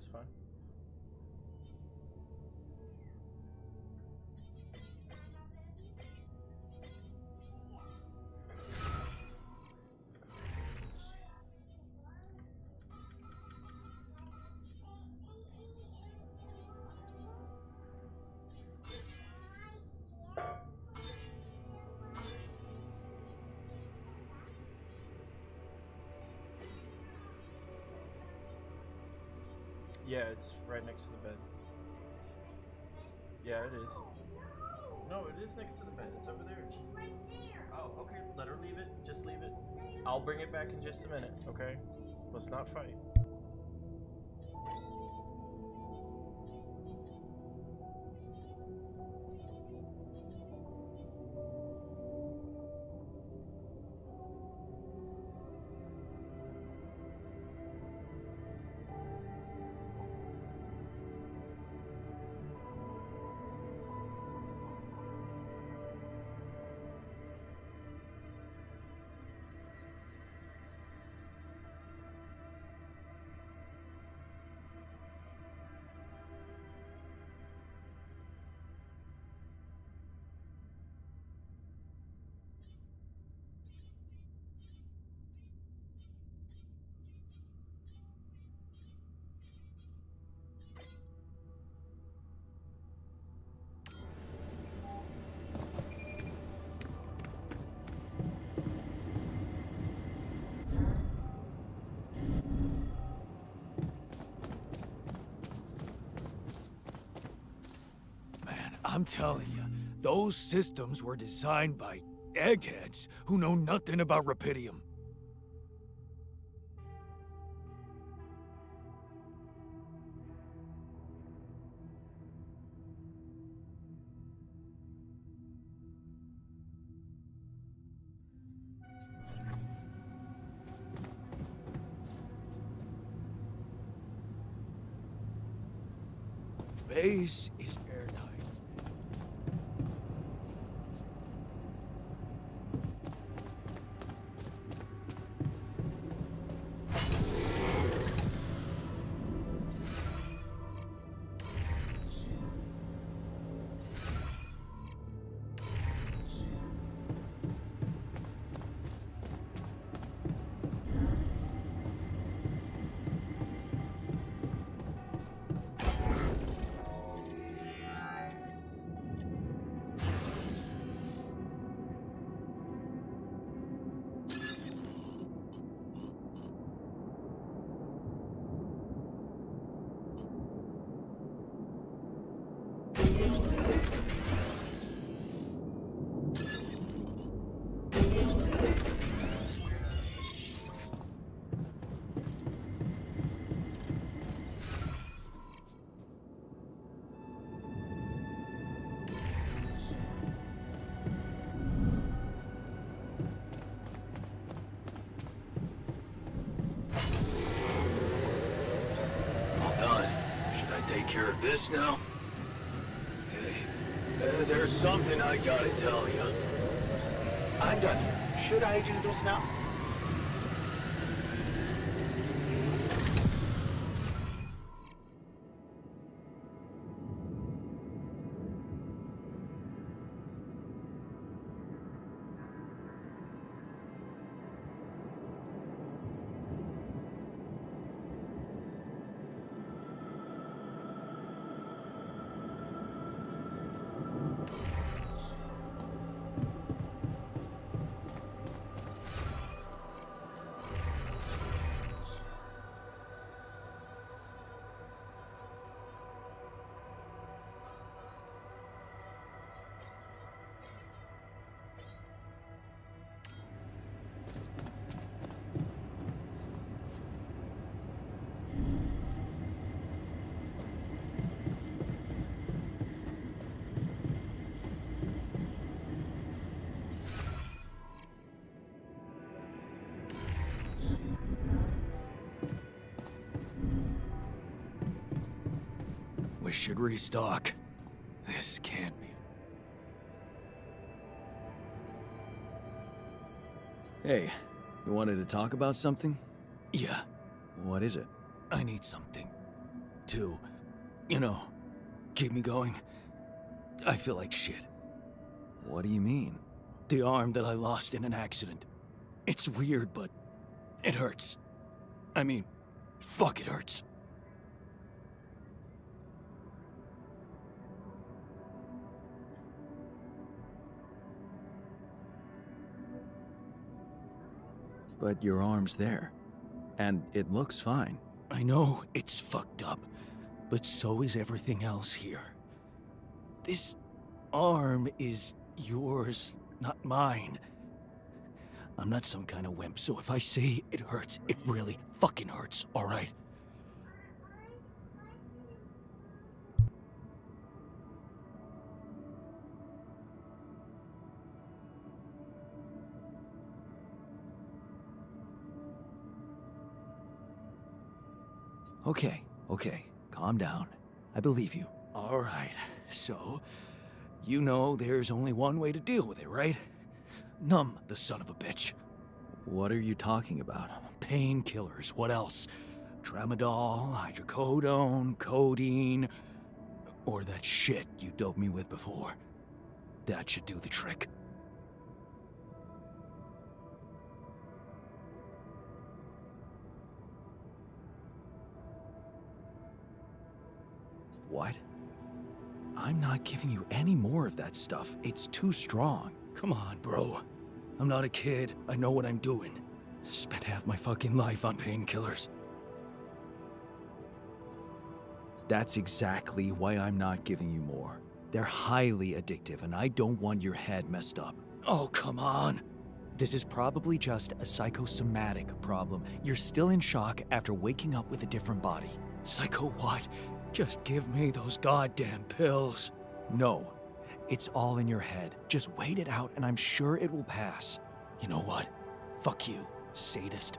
That's fine. Yeah, it's right next to the bed. Yeah, it is. No, it is next to the bed. It's over there. It's right there. Oh, okay. Let her leave it. Just leave it. I'll bring it back in just a minute, okay? Let's not fight. I'm telling you, those systems were designed by eggheads who know nothing about Rapidium. Base is airtight. Care of this now? Hey, there's something I gotta tell you. I'm done. Should I do this now? We should restock. This can't be. Hey, you wanted to talk about something? Yeah, What is it? I need something. to, you know, keep me going. I feel like shit. What do you mean? The arm that I lost in an accident. It's weird, but it hurts. I mean, fuck, it hurts. But your arm's there. And it looks fine. I know it's fucked up, but so is everything else here. This arm is yours, not mine. I'm not some kind of wimp, so if I say it hurts, it really fucking hurts, alright? Okay. Calm down. I believe you. Alright, so, you know there's only one way to deal with it, right? Numb the son of a bitch. What are you talking about? Painkillers, what else? Tramadol, hydrocodone, codeine, or that shit you doped me with before. That should do the trick. What? I'm not giving you any more of that stuff. It's too strong. Come on, bro. I'm not a kid. I know what I'm doing. Spent half my fucking life on painkillers. That's exactly why I'm not giving you more. They're highly addictive, and I don't want your head messed up. Oh, come on. This is probably just a psychosomatic problem. You're still in shock after waking up with a different body. Psycho what? Just give me those goddamn pills. No, it's all in your head. Just wait it out, and I'm sure it will pass. You know what? Fuck you, sadist.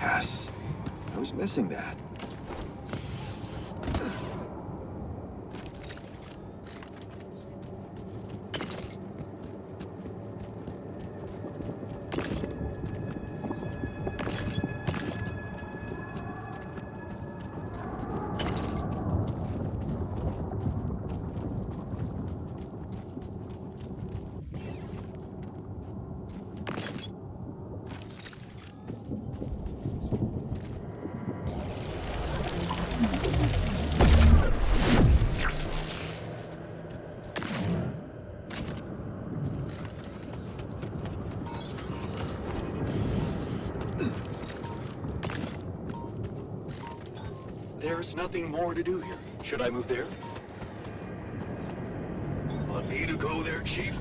Yes. I was missing that. There's nothing more to do here. Should I move there? Want me to go there, Chief?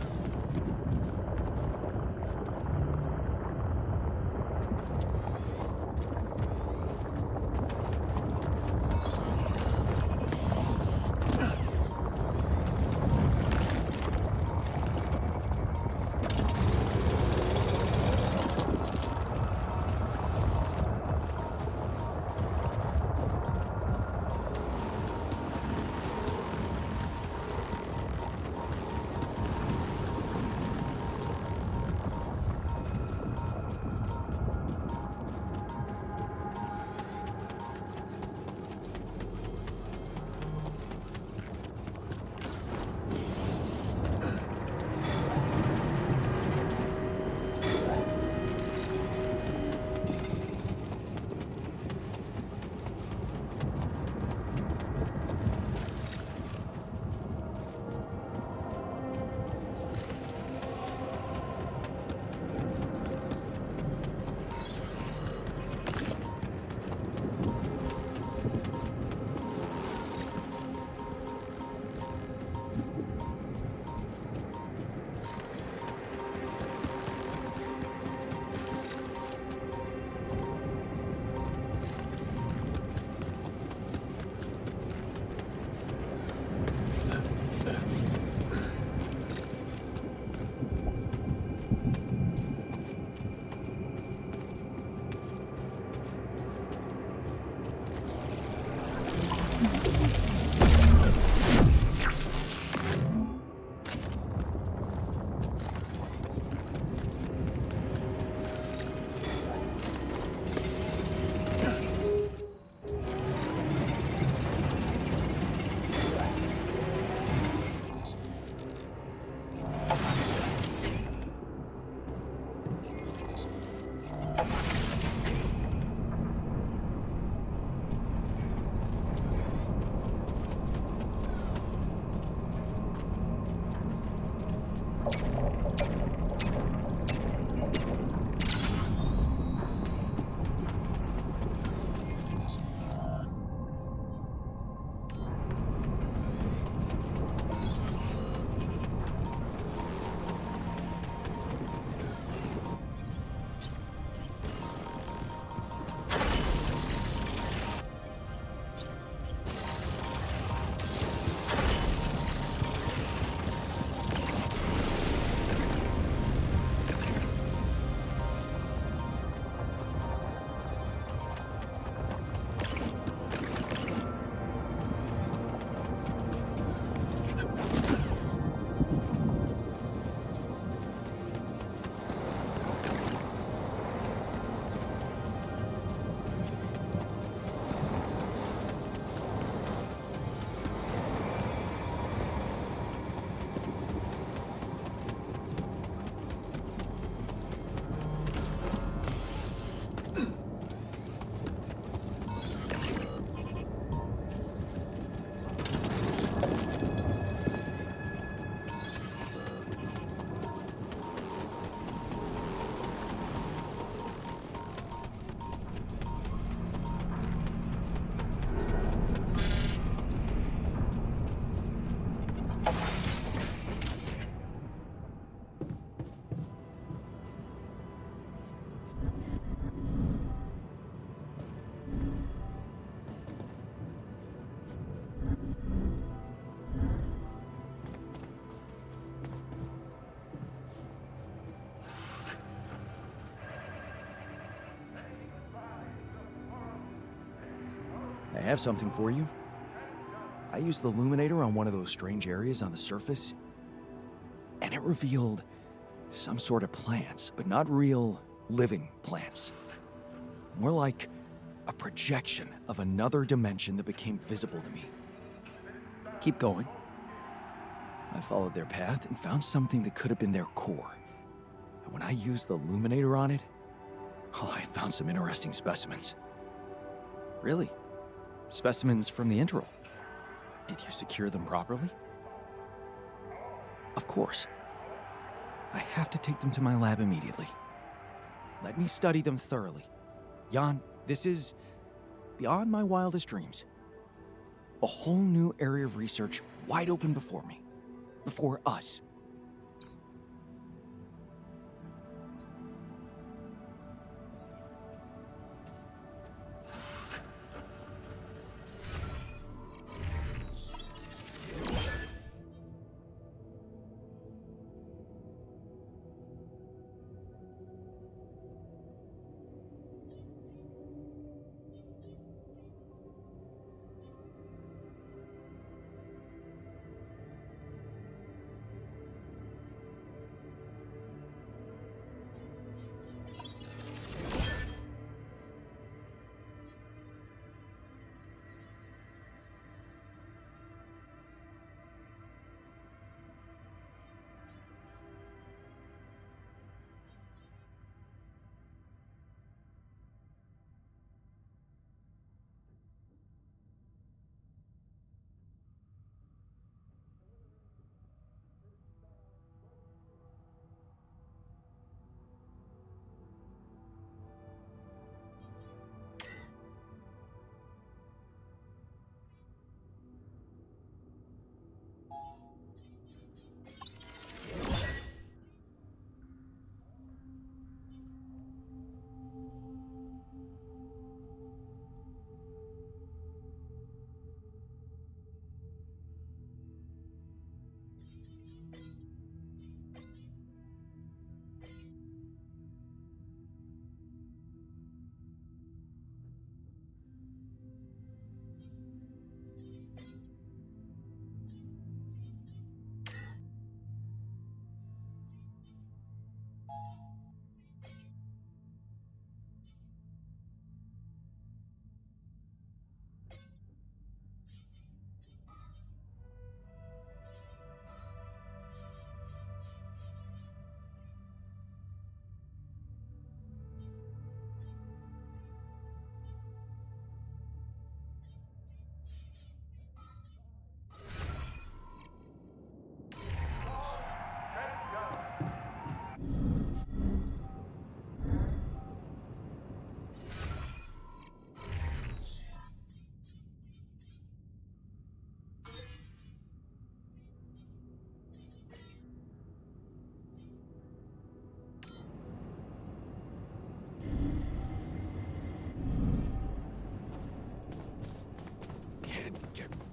have something for you. I used the illuminator on one of those strange areas on the surface, and it revealed some sort of plants, but not real living plants. More like a projection of another dimension that became visible to me. Keep going. I followed their path and found something that could have been their core. And when I used the illuminator on it, I found some interesting specimens. Really? Specimens from the interval. Did you secure them properly? Of course. I have to take them to my lab immediately. Let me study them thoroughly. Jan, this is beyond my wildest dreams. A whole new area of research wide open before me. Before us.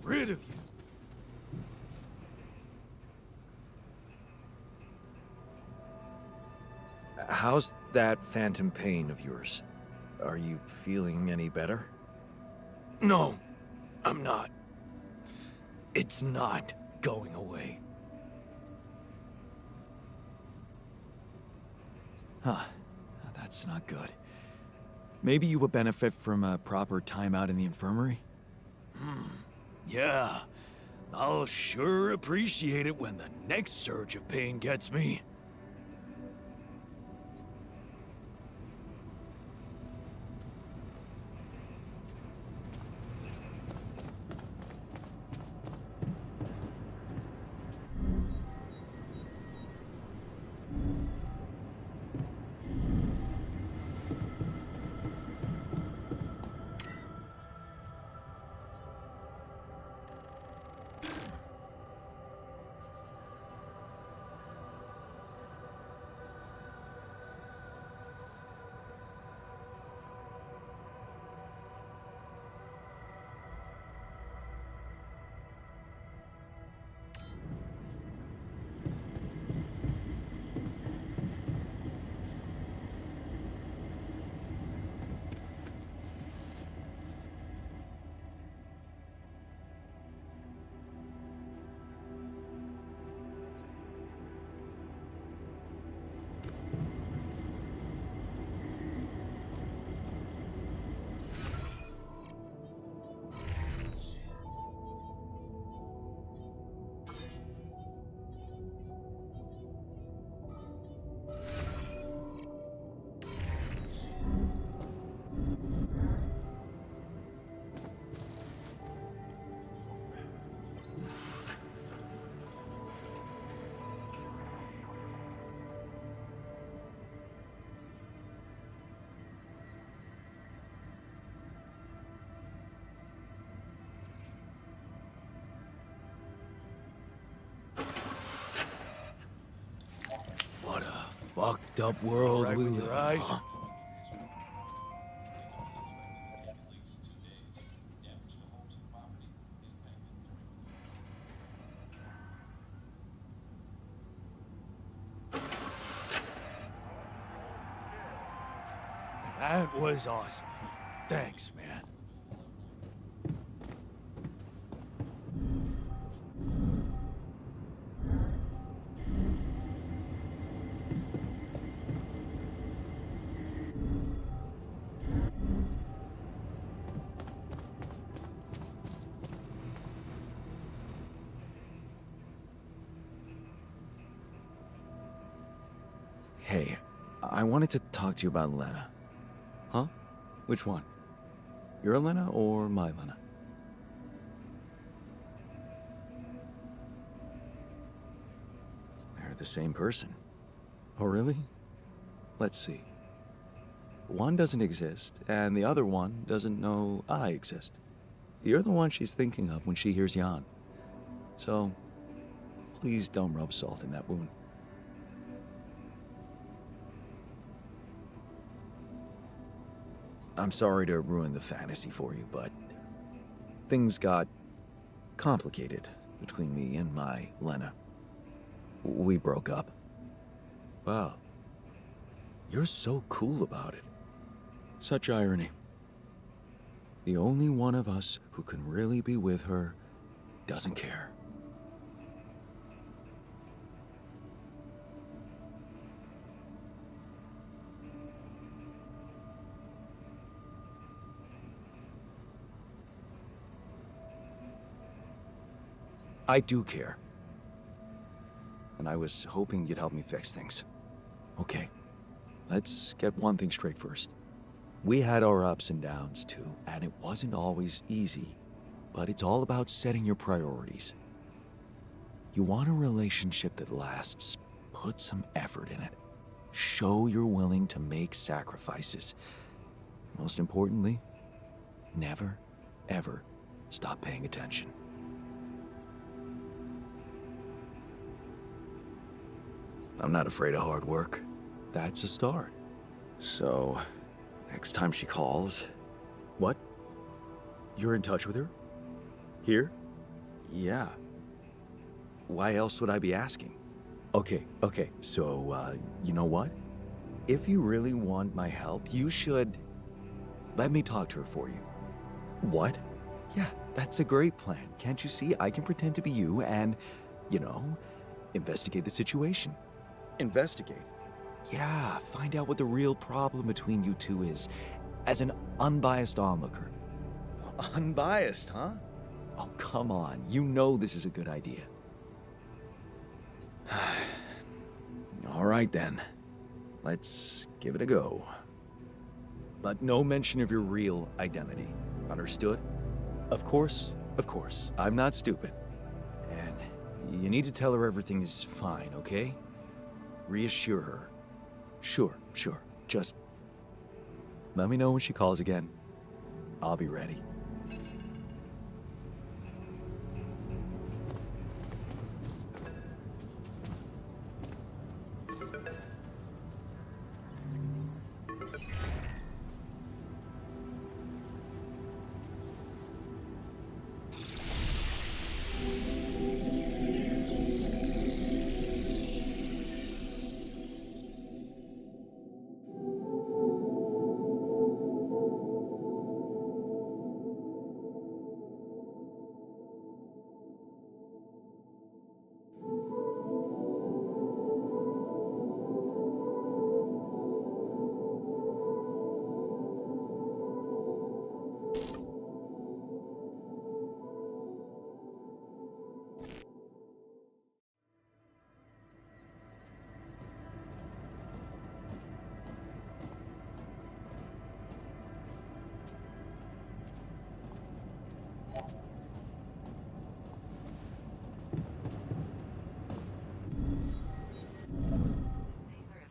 Rid of you. How's that phantom pain of yours? Are you feeling any better? No, I'm not. It's not going away. Huh. That's not good. Maybe you would benefit from a proper timeout in the infirmary? Yeah, I'll sure appreciate it when the next surge of pain gets me. fucked up world Right we with live your in, eyes? huh? That was awesome. Thanks, man. Hey, I wanted to talk to you about Lena. Huh? Which one? Your Lena or my Lena? They're the same person. Oh, really? Let's see. One doesn't exist, and the other one doesn't know I exist. You're the one she's thinking of when she hears Jan. So, please don't rub salt in that wound. I'm sorry to ruin the fantasy for you, but things got complicated between me and my Lena. We broke up. Wow. You're so cool about it. Such irony. The only one of us who can really be with her doesn't care. I do care. And I was hoping you'd help me fix things. Okay, let's get one thing straight first. We had our ups and downs too, and it wasn't always easy. But it's all about setting your priorities. You want a relationship that lasts, put some effort in it. Show you're willing to make sacrifices. Most importantly, never, ever stop paying attention. I'm not afraid of hard work. That's a start. So, next time she calls... What? You're in touch with her? Here? Yeah. Why else would I be asking? Okay, so, you know what? If you really want my help, you should... let me talk to her for you. What? Yeah, that's a great plan. Can't you see? I can pretend to be you and, you know, investigate the situation. Investigate? Yeah, find out what the real problem between you two is, as an unbiased onlooker. Unbiased, huh? Oh, come on. You know this is a good idea. All right, then. Let's give it a go. But no mention of your real identity. Understood? Of course, of course. I'm not stupid. And you need to tell her everything is fine, okay? Reassure her. Sure. Just let me know when she calls again. I'll be ready.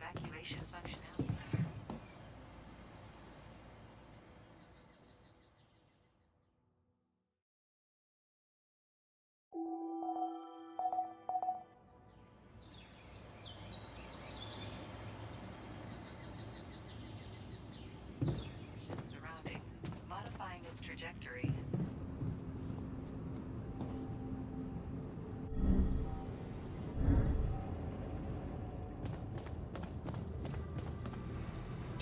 Evacuation functionality.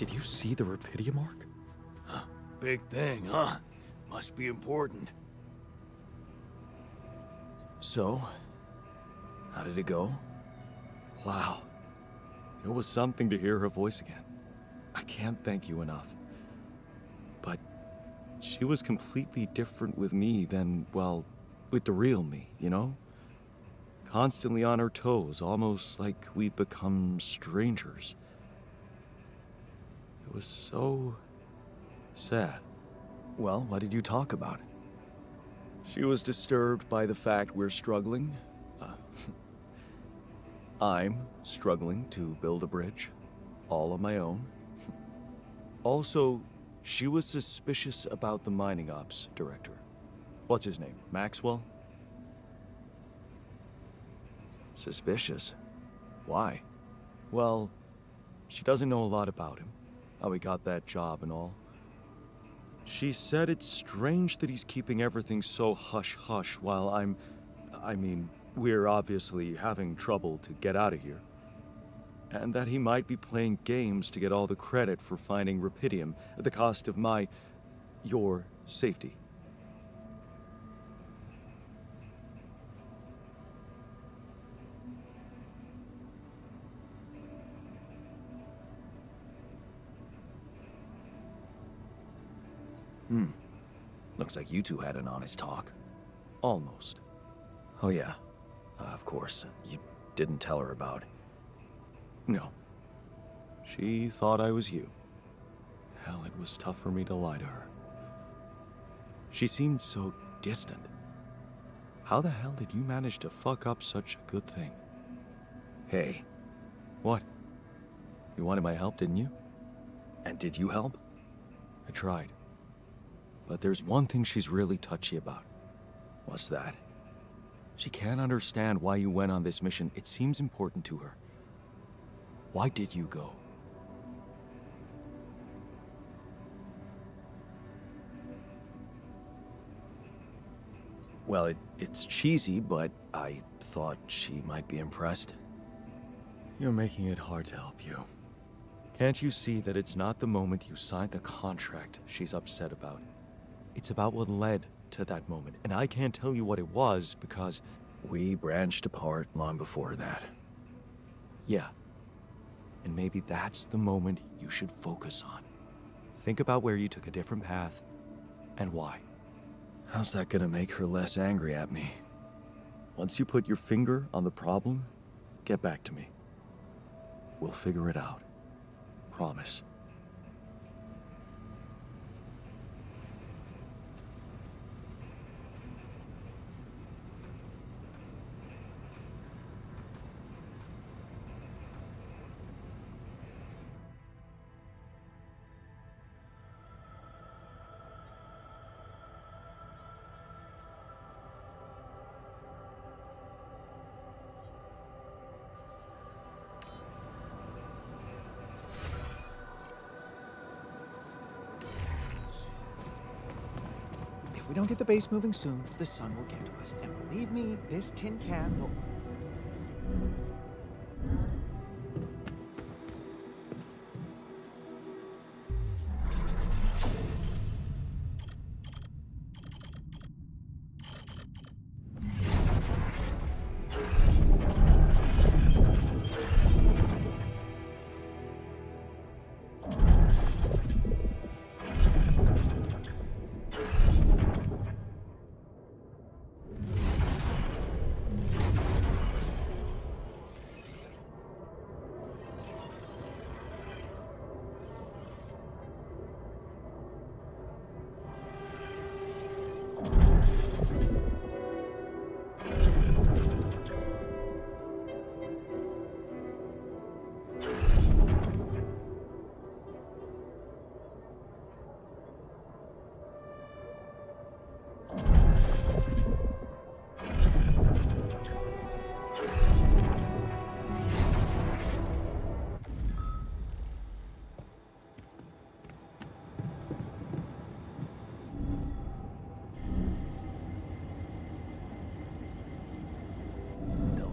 Did you see the Rapidia mark? Huh. Big thing, huh? Must be important. So, how did it go? Wow. It was something to hear her voice again. I can't thank you enough. But she was completely different with me than, well, with the real me, you know? Constantly on her toes, almost like we'd become strangers. It was so sad. Well, what did you talk about? She was disturbed by the fact we're struggling. I'm struggling to build a bridge, all on my own. Also, she was suspicious about the mining ops director. What's his name? Maxwell? Suspicious? Why? Well, she doesn't know a lot about him, how he got that job and all. She said it's strange that he's keeping everything so hush-hush while I mean, we're obviously having trouble to get out of here. And that he might be playing games to get all the credit for finding Rapidium at the cost of your safety. Looks like you two had an honest talk. Almost. Oh yeah. Of course. You didn't tell her about... No. She thought I was you. Hell, it was tough for me to lie to her. She seemed so distant. How the hell did you manage to fuck up such a good thing? Hey. What? You wanted my help, didn't you? And did you help? I tried. But there's one thing she's really touchy about. What's that? She can't understand why you went on this mission. It seems important to her. Why did you go? Well, it's cheesy, but I thought she might be impressed. You're making it hard to help you. Can't you see that it's not the moment you signed the contract she's upset about? It's about what led to that moment, and I can't tell you what it was because we branched apart long before that. Yeah. And maybe that's the moment you should focus on. Think about where you took a different path and why. How's that gonna make her less angry at me? Once you put your finger on the problem, get back to me. We'll figure it out. Promise. If we don't get the base moving soon, the sun will get to us. And believe me, this tin can will...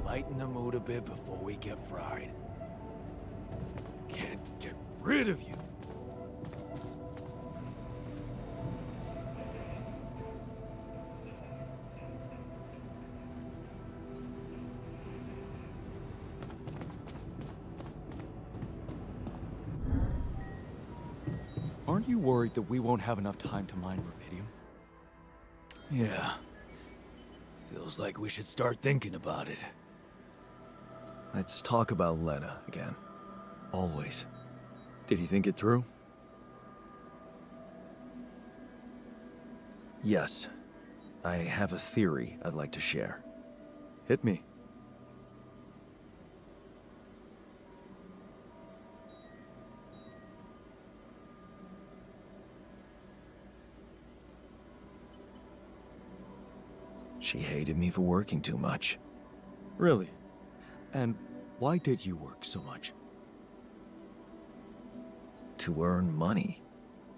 Lighten the mood a bit before we get fried. Can't get rid of you. Aren't you worried that we won't have enough time to mine rubidium? Yeah. Feels like we should start thinking about it. Let's talk about Lena again. Always. Did you think it through? Yes. I have a theory I'd like to share. Hit me. She hated me for working too much. Really? And why did you work so much? To earn money.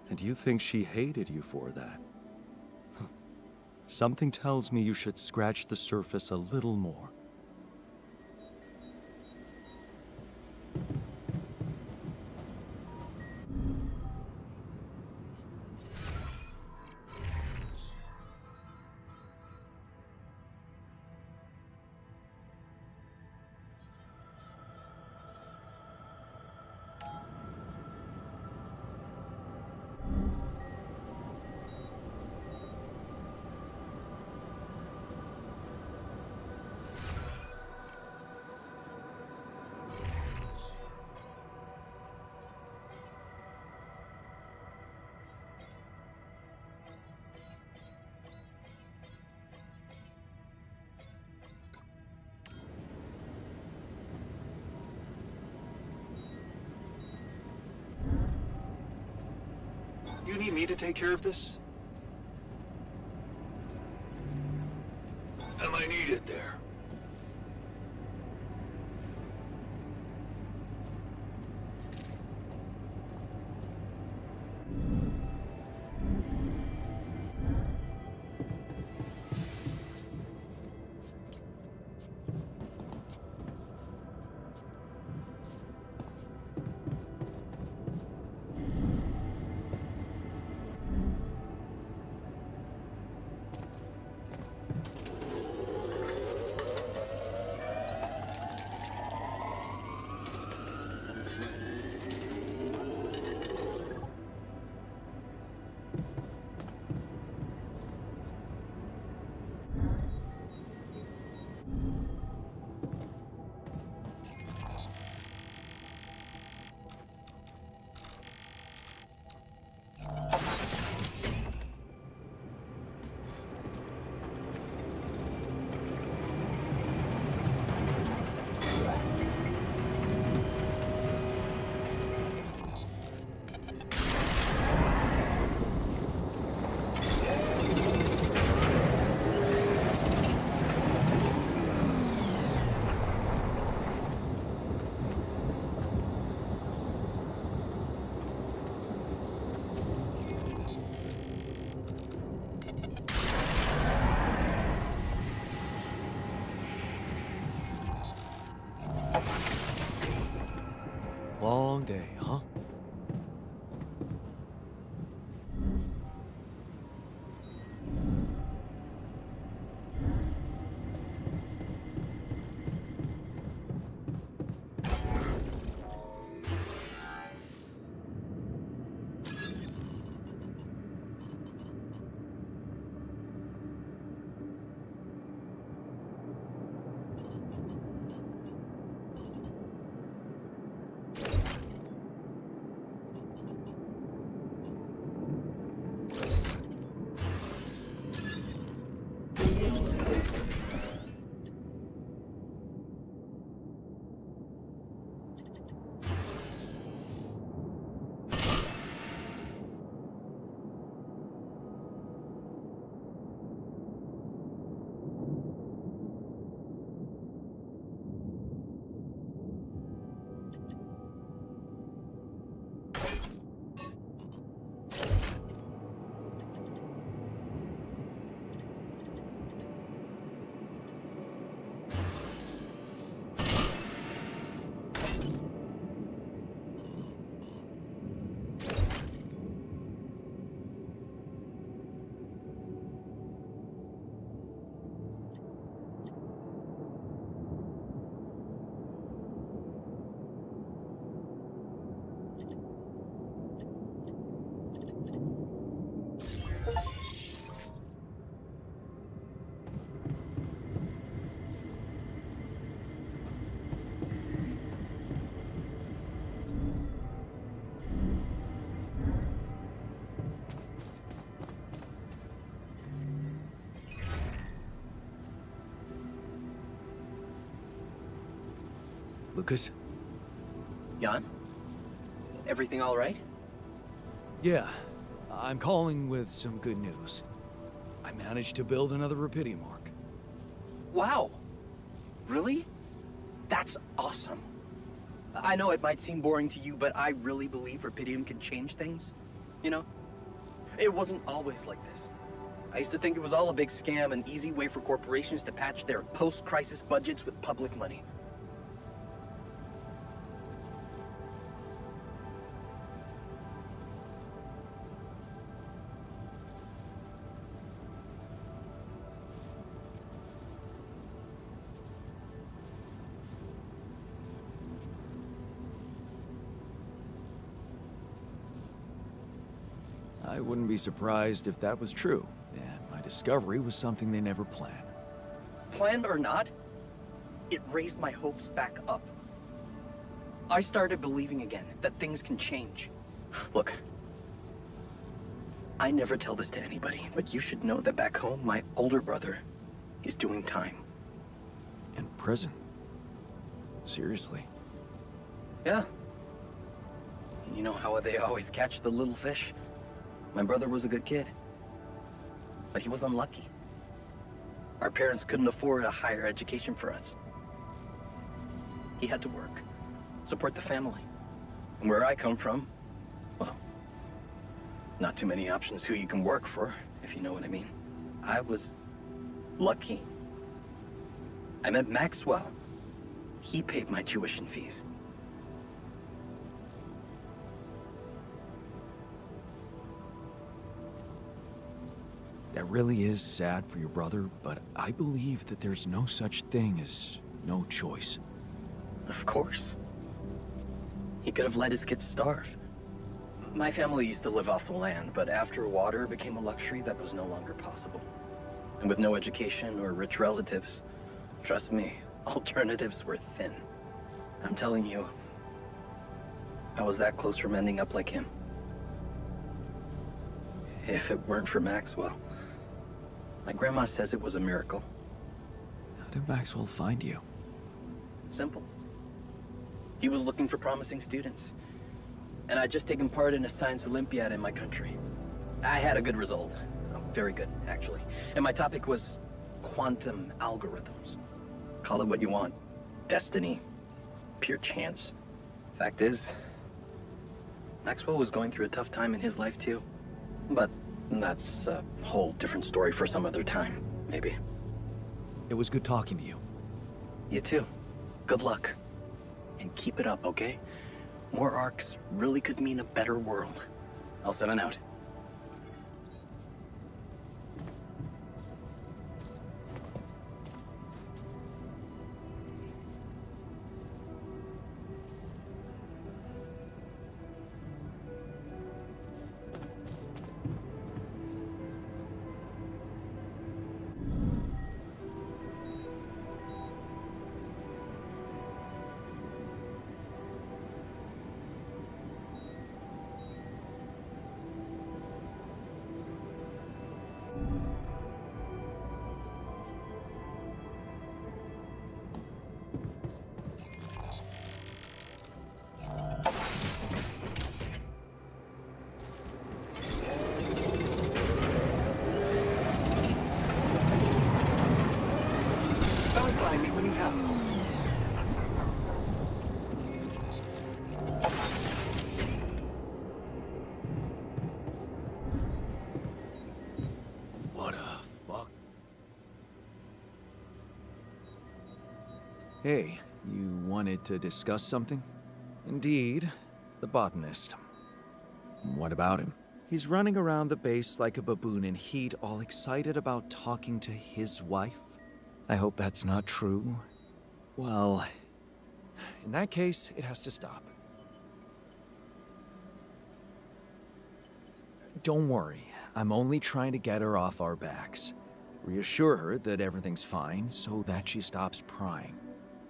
And you think she hated you for that? Something tells me you should scratch the surface a little more. You need me to take care of this? Am I needed there? Lucas? Jan? Everything all right? Yeah, I'm calling with some good news. I managed to build another Rapidium arc. Wow. Really? That's awesome. I know it might seem boring to you, but I really believe Rapidium can change things. You know? It wasn't always like this. I used to think it was all a big scam, an easy way for corporations to patch their post-crisis budgets with public money. I wouldn't be surprised if that was true, and my discovery was something they never planned. Planned or not, it raised my hopes back up. I started believing again that things can change. Look, I never tell this to anybody, but you should know that back home, my older brother is doing time. In prison? Seriously? Yeah. You know how they always catch the little fish? My brother was a good kid, but he was unlucky. Our parents couldn't afford a higher education for us. He had to work, support the family. And where I come from, well, not too many options who you can work for, if you know what I mean. I was lucky. I met Maxwell. He paid my tuition fees. That really is sad for your brother, but I believe that there's no such thing as no choice. Of course. He could have let his kids starve. My family used to live off the land, but after water became a luxury that was no longer possible. And with no education or rich relatives, trust me, alternatives were thin. I'm telling you, I was that close from ending up like him. If it weren't for Maxwell. My grandma says it was a miracle. How did Maxwell find you? Simple. He was looking for promising students. And I'd just taken part in a science Olympiad in my country. I had a good result. Very good, actually. And my topic was quantum algorithms. Call it what you want. Destiny. Pure chance. Fact is, Maxwell was going through a tough time in his life too. But that's a whole different story for some other time, maybe. It was good talking to you. You too. Good luck. And keep it up, okay? More arcs really could mean a better world. I'll send it out. Come find me when you have to. What a fuck. Hey, you wanted to discuss something? Indeed, the botanist. What about him? He's running around the base like a baboon in heat, all excited about talking to his wife. I hope that's not true. Well, in that case, it has to stop. Don't worry, I'm only trying to get her off our backs. Reassure her that everything's fine so that she stops prying.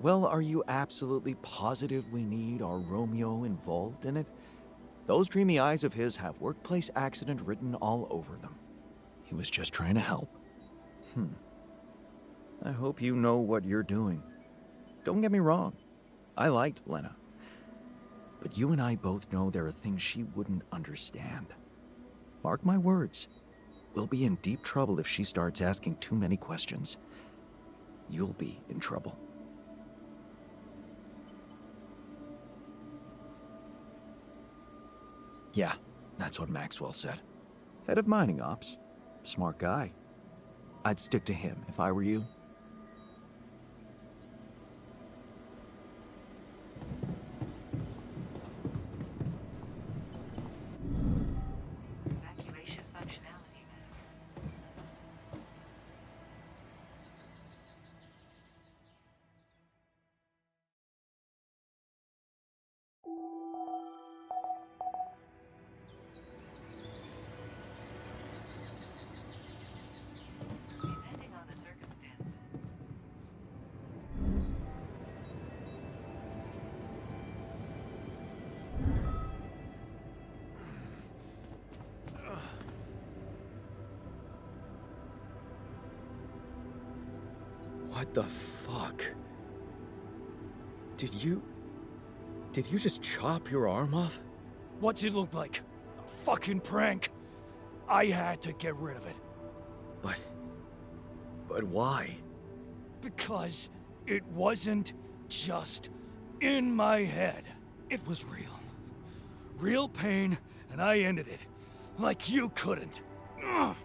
Well, are you absolutely positive we need our Romeo involved in it? Those dreamy eyes of his have workplace accident written all over them. He was just trying to help. I hope you know what you're doing. Don't get me wrong. I liked Lena. But you and I both know there are things she wouldn't understand. Mark my words. We'll be in deep trouble if she starts asking too many questions. You'll be in trouble. Yeah, that's what Maxwell said. Head of mining ops. Smart guy. I'd stick to him if I were you. Evacuation functionality. Depending on the circumstances. What the fuck? Did you just chop your arm off? What's it look like? A fucking prank. I had to get rid of it. But why? Because it wasn't just in my head. It was real. Real pain, and I ended it. Like you couldn't. Ugh.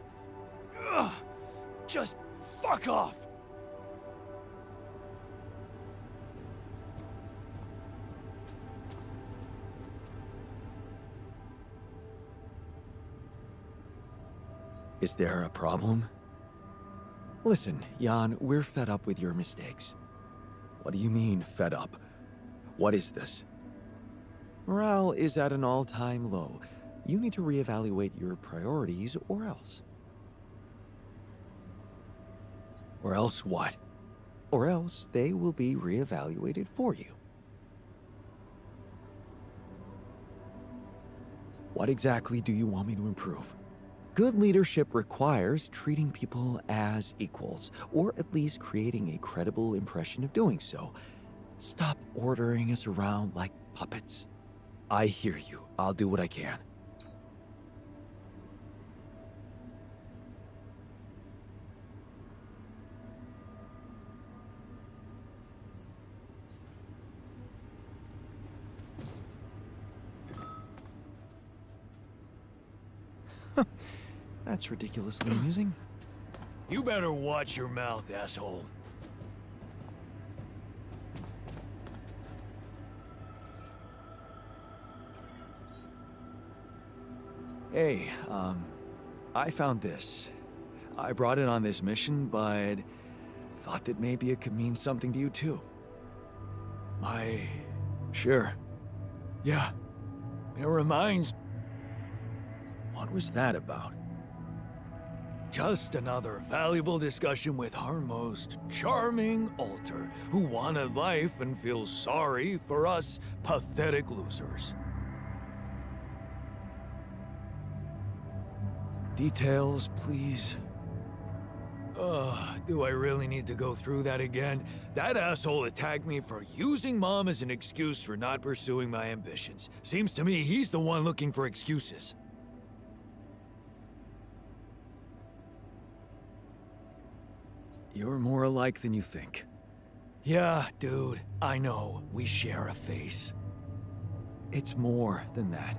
Ugh. Just fuck off. Is there a problem? Listen, Jan, we're fed up with your mistakes. What do you mean, fed up? What is this? Morale is at an all-time low. You need to reevaluate your priorities, or else. Or else what? Or else they will be reevaluated for you. What exactly do you want me to improve? Good leadership requires treating people as equals, or at least creating a credible impression of doing so. Stop ordering us around like puppets. I hear you. I'll do what I can. That's ridiculously amusing. You better watch your mouth, asshole. Hey, I found this. I brought it on this mission, but thought that maybe it could mean something to you too. Sure. Yeah. It reminds... What was that about? Just another valuable discussion with our most charming alter, who wanted life and feels sorry for us pathetic losers. Details, please. Do I really need to go through that again? That asshole attacked me for using Mom as an excuse for not pursuing my ambitions. Seems to me he's the one looking for excuses. You're more alike than you think. Yeah, dude, I know. We share a face. It's more than that.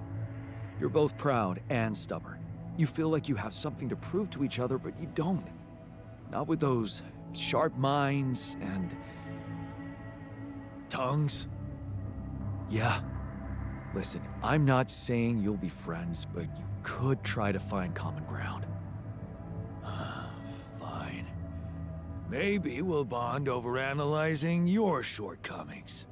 You're both proud and stubborn. You feel like you have something to prove to each other, but you don't. Not with those sharp minds and... tongues? Yeah. Listen, I'm not saying you'll be friends, but you could try to find common ground. Fine. Maybe we'll bond over analyzing your shortcomings.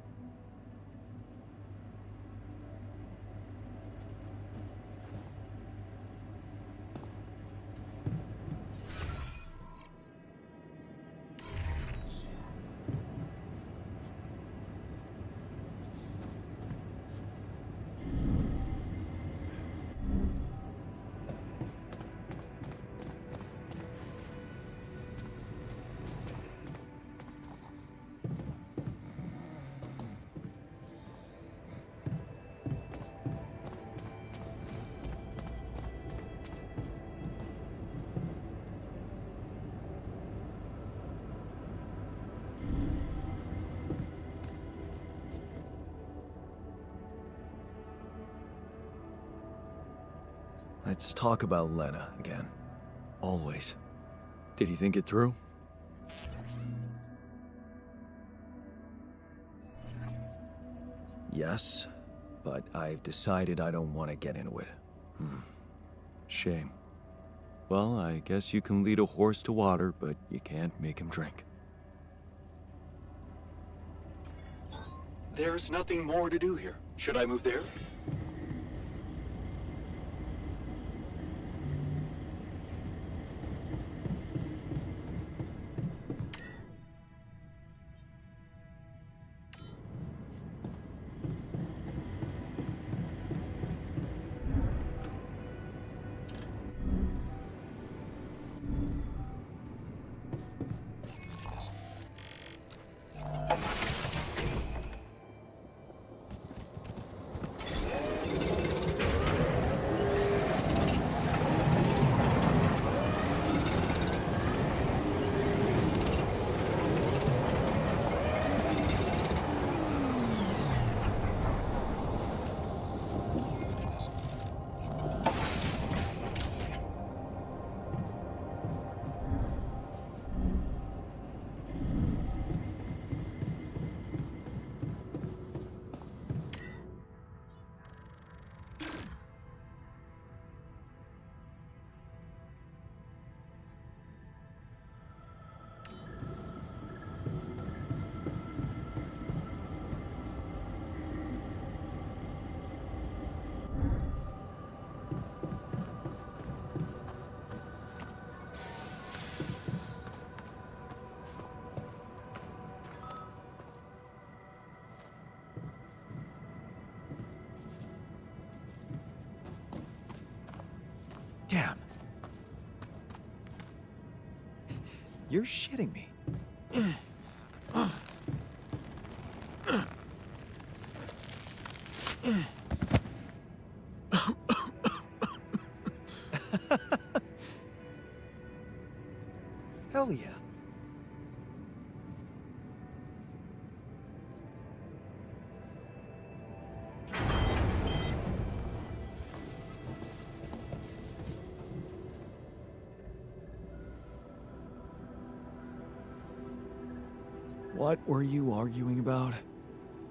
Let's talk about Lena again. Always. Did he think it through? Yes, but I've decided I don't want to get into it. Shame. Well, I guess you can lead a horse to water, but you can't make him drink. There's nothing more to do here. Should I move there? Damn. You're shitting me. Hell yeah. What were you arguing about?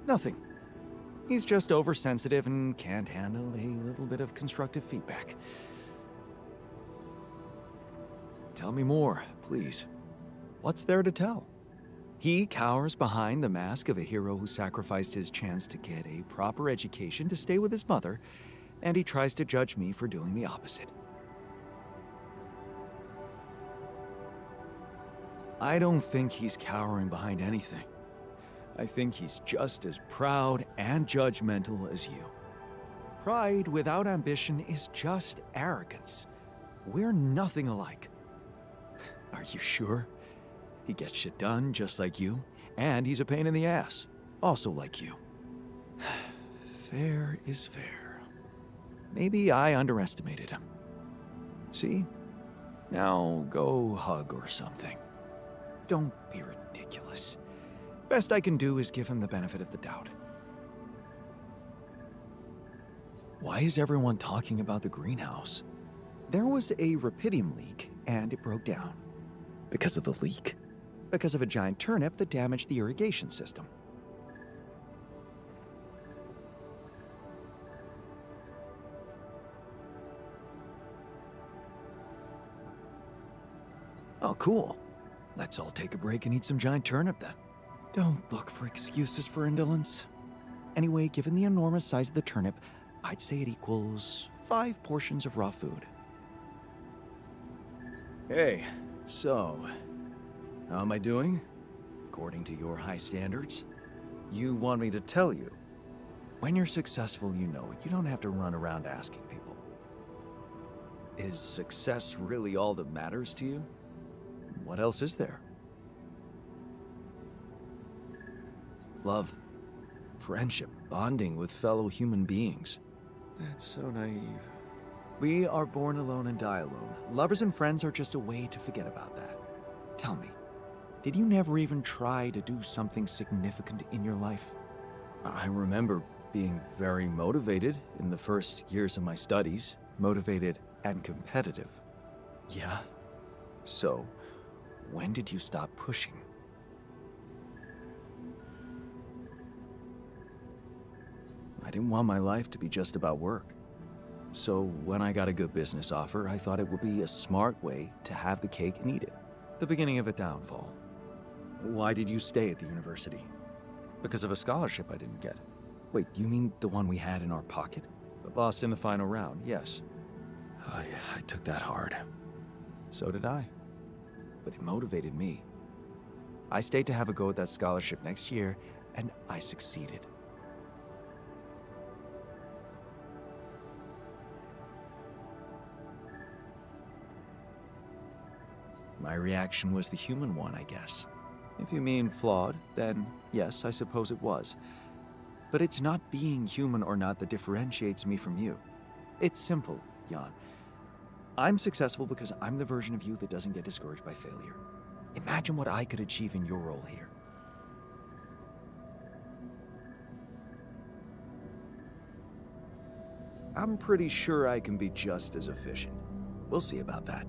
Nothing. He's just oversensitive and can't handle a little bit of constructive feedback. Tell me more, please. What's there to tell? He cowers behind the mask of a hero who sacrificed his chance to get a proper education to stay with his mother, and he tries to judge me for doing the opposite. I don't think he's cowering behind anything. I think he's just as proud and judgmental as you. Pride without ambition is just arrogance. We're nothing alike. Are you sure? He gets shit done just like you, and he's a pain in the ass, also like you. Fair is fair. Maybe I underestimated him. See? Now go hug or something. Don't be ridiculous. Best I can do is give him the benefit of the doubt. Why is everyone talking about the greenhouse? There was a rapidium leak, and it broke down. Because of the leak? Because of a giant turnip that damaged the irrigation system. Oh, cool. Let's all take a break and eat some giant turnip then. Don't look for excuses for indolence. Anyway, given the enormous size of the turnip, I'd say it equals 5 portions of raw food. Hey, so, how am I doing? According to your high standards? You want me to tell you? When you're successful, you know it. You don't have to run around asking people. Is success really all that matters to you? What else is there? Love, friendship, bonding with fellow human beings. That's so naive. We are born alone and die alone. Lovers and friends are just a way to forget about that. Tell me, did you never even try to do something significant in your life? I remember being very motivated in the first years of my studies. motivated, and competitive. Yeah? So, when did you stop pushing? I didn't want my life to be just about work. So, when I got a good business offer, I thought it would be a smart way to have the cake and eat it. The beginning of a downfall. Why did you stay at the university? Because of a scholarship I didn't get. Wait, you mean the one we had in our pocket? But lost in the final round, yes. I took that hard. So did I. But it motivated me. I stayed to have a go at that scholarship next year, and I succeeded. My reaction was the human one, I guess. If you mean flawed, then yes, I suppose it was. But it's not being human or not that differentiates me from you. It's simple, Jan. I'm successful because I'm the version of you that doesn't get discouraged by failure. Imagine what I could achieve in your role here. I'm pretty sure I can be just as efficient. We'll see about that.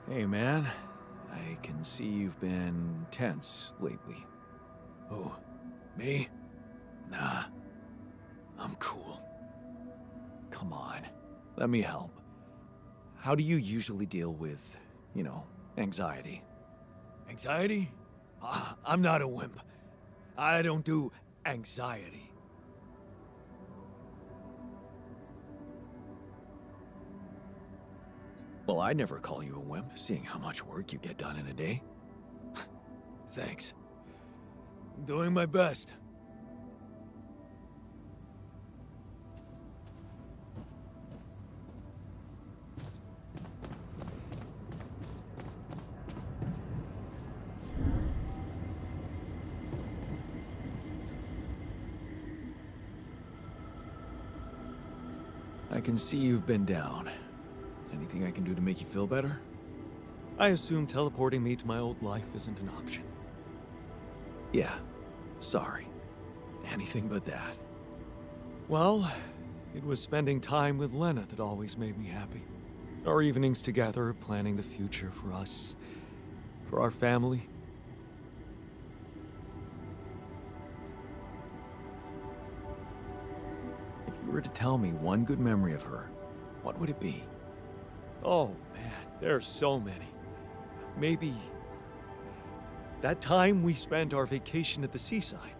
Hey, man. I can see you've been tense lately. Oh, me? Nah. I'm cool. Come on. Let me help. How do you usually deal with, anxiety? Anxiety? I'm not a wimp. I don't do anxiety. Well, I'd never call you a wimp, seeing how much work you get done in a day. Thanks. I'm doing my best. I can see you've been down. Anything I can do to make you feel better? I assume teleporting me to my old life isn't an option. Yeah, sorry. Anything but that. Well, it was spending time with Lena that always made me happy. Our evenings together, planning the future for us, for our family. If you were to tell me one good memory of her, what would it be? Oh, man, there's so many. Maybe that time we spent our vacation at the seaside.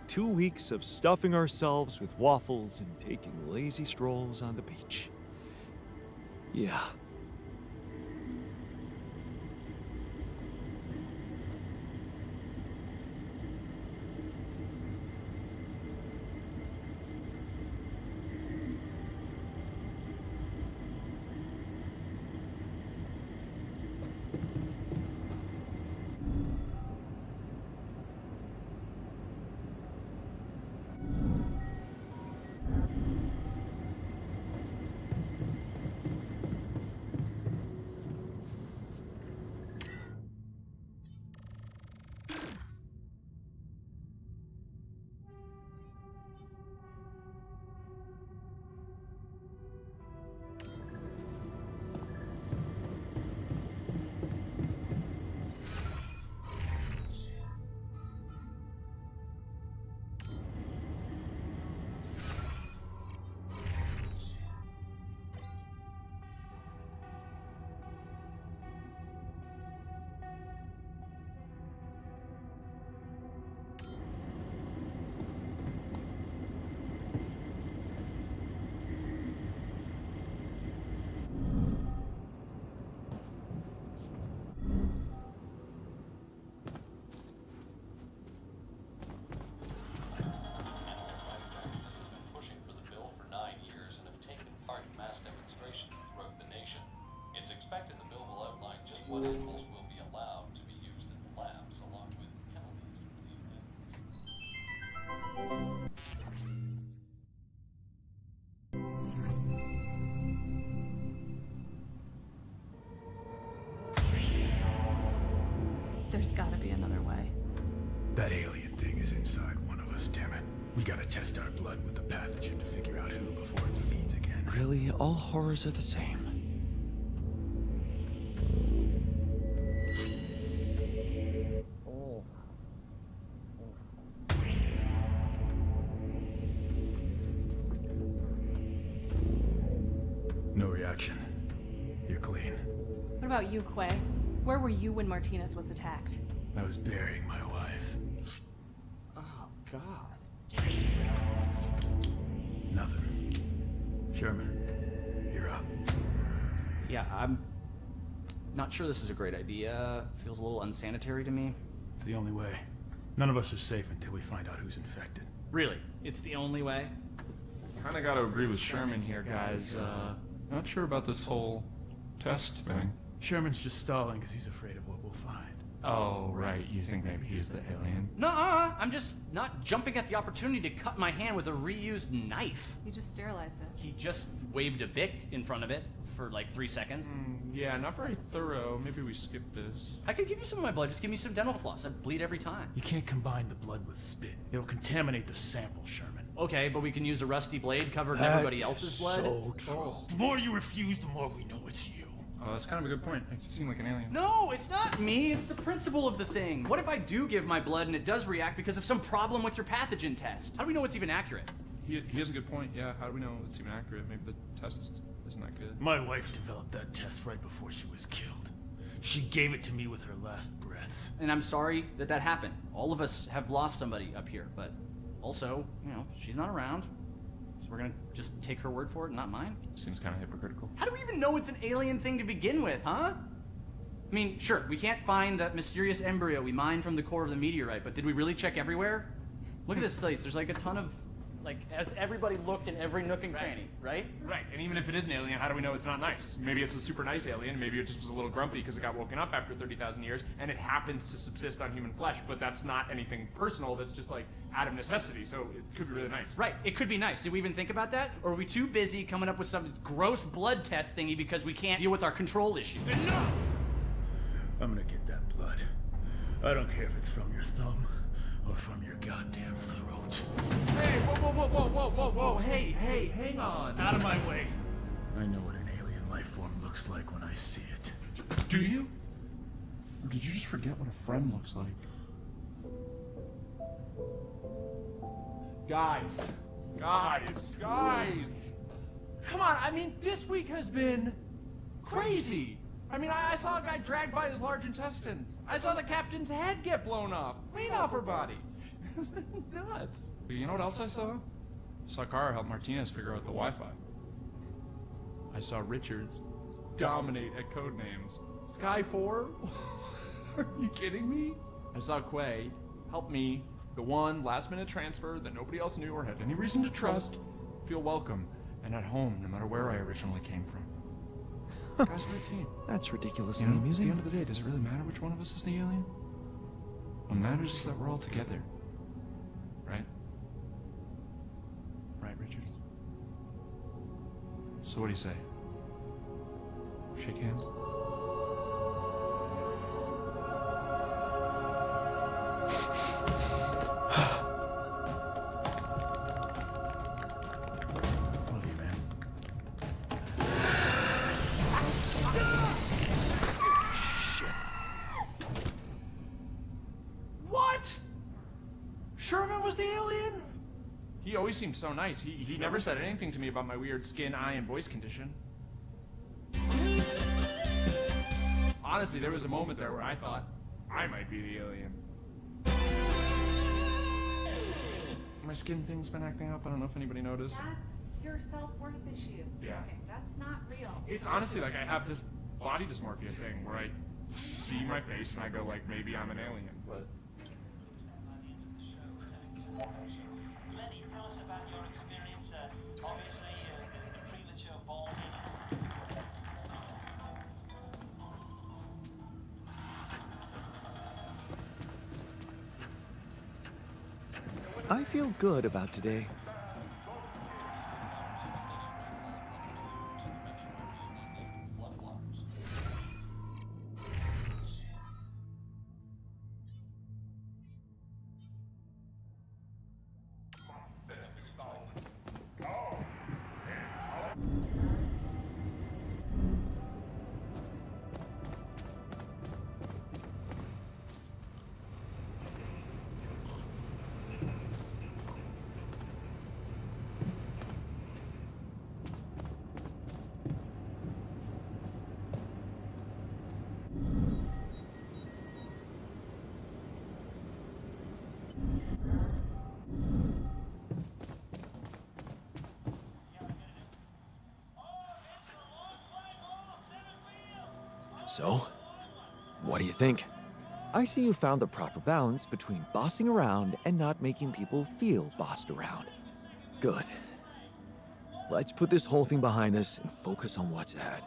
2 weeks of stuffing ourselves with waffles and taking lazy strolls on the beach. Yeah. There's gotta be another way. That alien thing is inside one of us, damn it. We gotta test our blood with the pathogen to figure out who before it feeds again. Really, all horrors are the same. No reaction. You're clean. What about you, Quay? Where were you when Martinez was attacked? I was burying my wife. Oh, God. Nothing. Sherman, you're up. Yeah, I'm not sure this is a great idea. Feels a little unsanitary to me. It's the only way. None of us are safe until we find out who's infected. Really? It's the only way? Kinda gotta agree with Sherman here, guys. Not sure about this whole test thing. Sherman's just stalling because he's afraid of what we'll find. Oh, right. You think maybe he's the alien? Nuh-uh. I'm just not jumping at the opportunity to cut my hand with a reused knife. You just sterilized it. He just waved a bic in front of it for like 3 seconds. Yeah, not very thorough. Maybe we skip this. I could give you some of my blood. Just give me some dental floss. I bleed every time. You can't combine the blood with spit. It'll contaminate the sample, Sherman. Okay, but we can use a rusty blade covered in everybody else's blood. So true. The more you refuse, the more we know it's you. Oh, that's kind of a good point. Makes you seem like an alien. No, it's not me. It's the principle of the thing. What if I do give my blood and it does react because of some problem with your pathogen test? How do we know it's even accurate? He has a good point. Yeah, how do we know it's even accurate? Maybe the test isn't that good. My wife developed that test right before she was killed. She gave it to me with her last breaths. And I'm sorry that that happened. All of us have lost somebody up here, but also, she's not around. So we're gonna just take her word for it and not mine? Seems kind of hypocritical. How do we even know it's an alien thing to begin with, huh? I mean, sure, we can't find that mysterious embryo we mined from the core of the meteorite, but did we really check everywhere? Look at this place. There's like a ton of, as everybody looked in every nook and cranny, right? Right, and even if it is an alien, how do we know it's not nice? Maybe it's a super nice alien, maybe it just was a little grumpy because it got woken up after 30,000 years, and it happens to subsist on human flesh, but that's not anything personal, that's just like out of necessity, so it could be really nice. Right, it could be nice. Did we even think about that? Or are we too busy coming up with some gross blood test thingy because we can't deal with our control issue? Enough! I'm gonna get that blood. I don't care if it's from your thumb or from your goddamn throat. Hey, whoa, hey, hang on. Out of my way. I know what an alien life form looks like when I see it. Do you? Or did you just forget what a friend looks like? Guys! Come on, I mean, this week has been crazy. I mean, I saw a guy dragged by his large intestines. I saw the captain's head get blown off, clean off her body. It's been nuts. But you know what else I saw? I saw Kara help Martinez figure out the Wi-Fi. I saw Richards dominate at Codenames. Sky 4? Are you kidding me? I saw Quay help me, the one last-minute transfer that nobody else knew or had any reason to trust, feel welcome and at home no matter where I originally came from. Guys, we're a team. That's ridiculously You know, amusing. At the end of the day, does it really matter which one of us is the alien? What matters is that we're all together. Right? Right, Richard? So what do you say? Shake hands? Love you, man. What? Sherman was the alien? He always seemed so nice. He never said anything to me about my weird skin, eye, and voice condition. Honestly, there was a moment there where I thought I might be the alien. My skin thing's been acting up. I don't know if anybody noticed. That's your self-worth issue. Yeah. Okay, that's not real. It's honestly like I have this body dysmorphia thing where I see my face and I go like, maybe I'm an alien, but... Lenny, tell us about your experience. Obviously, a premature ball. I feel good about today. So, what do you think? I see you found the proper balance between bossing around and not making people feel bossed around. Good. Let's put this whole thing behind us and focus on what's ahead.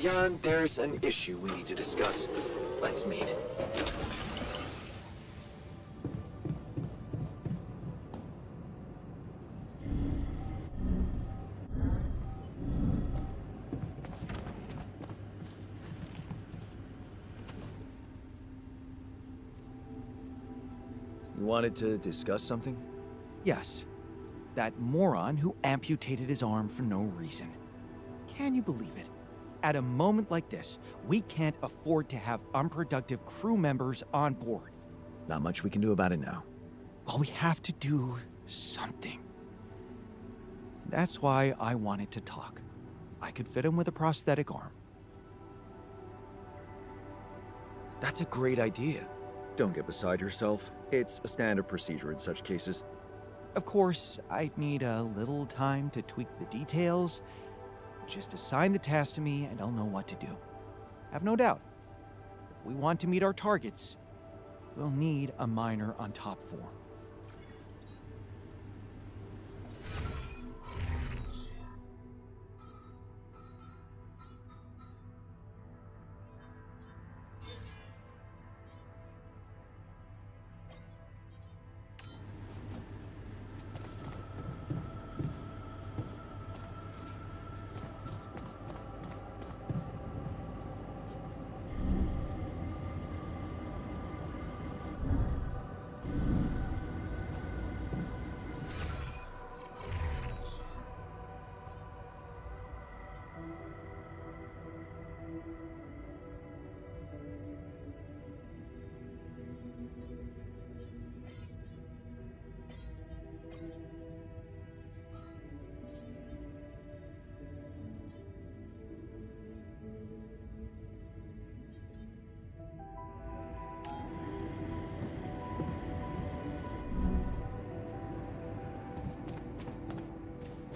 Jan, there's an issue we need to discuss. Let's meet. You wanted to discuss something? Yes. That moron who amputated his arm for no reason. Can you believe it? At a moment like this, we can't afford to have unproductive crew members on board. Not much we can do about it now. Well, we have to do something. That's why I wanted to talk. I could fit him with a prosthetic arm. That's a great idea. Don't get beside yourself. It's a standard procedure in such cases. Of course, I'd need a little time to tweak the details. Just assign the task to me and I'll know what to do. Have no doubt. If we want to meet our targets, we'll need a miner on top form.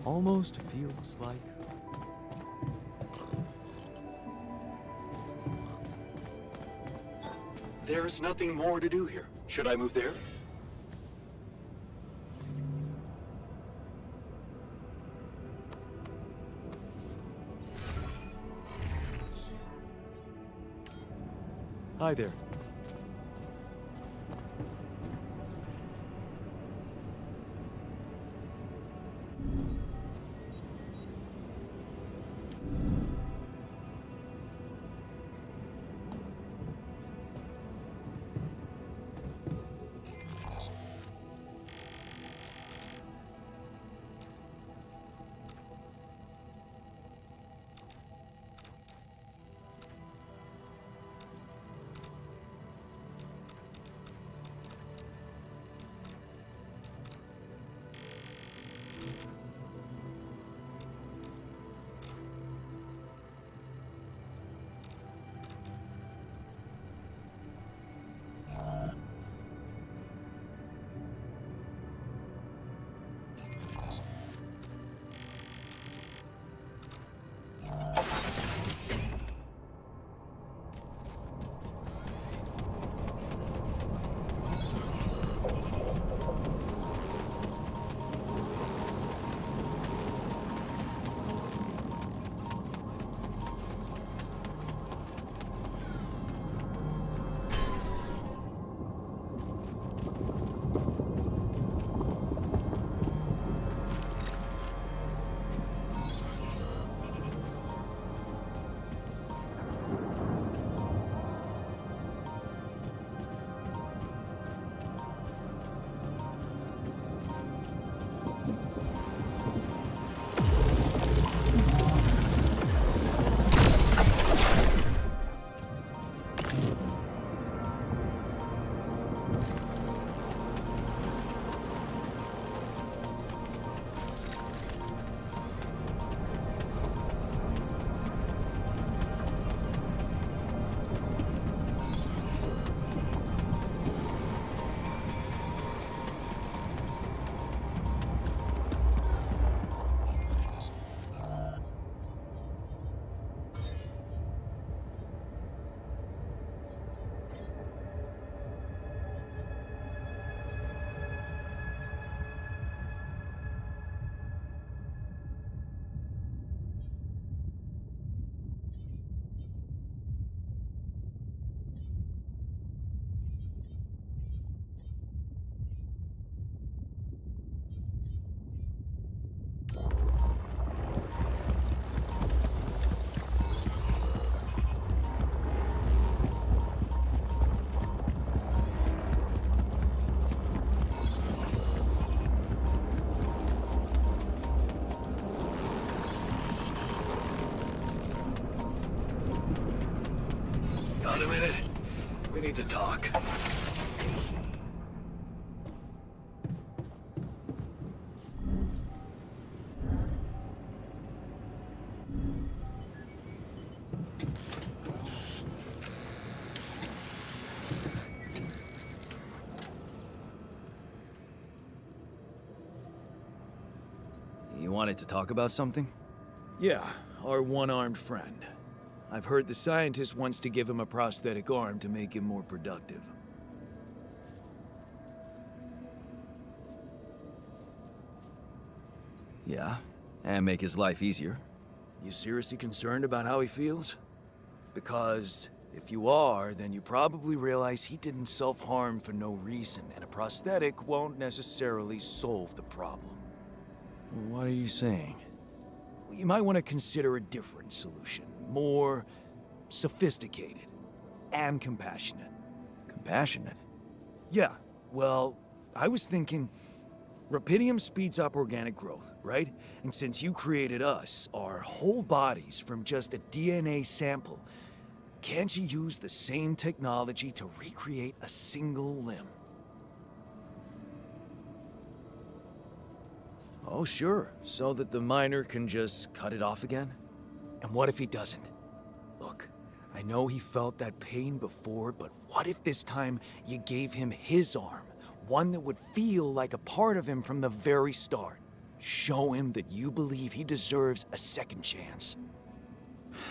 Almost feels like... There's nothing more to do here. Should I move there? Hi there. minute? We need to talk. You wanted to talk about something? Yeah, our one-armed friend. I've heard the scientist wants to give him a prosthetic arm to make him more productive. Yeah, and make his life easier. You seriously concerned about how he feels? Because if you are, then you probably realize he didn't self-harm for no reason, and a prosthetic won't necessarily solve the problem. What are you saying? You might want to consider a different solution, more sophisticated and compassionate. Compassionate? Yeah, well, I was thinking, Rapidium speeds up organic growth, right? And since you created us, our whole bodies from just a DNA sample, can't you use the same technology to recreate a single limb? Oh, sure. So that the miner can just cut it off again? And what if he doesn't? Look, I know he felt that pain before, but what if this time you gave him his arm? One that would feel like a part of him from the very start. Show him that you believe he deserves a second chance.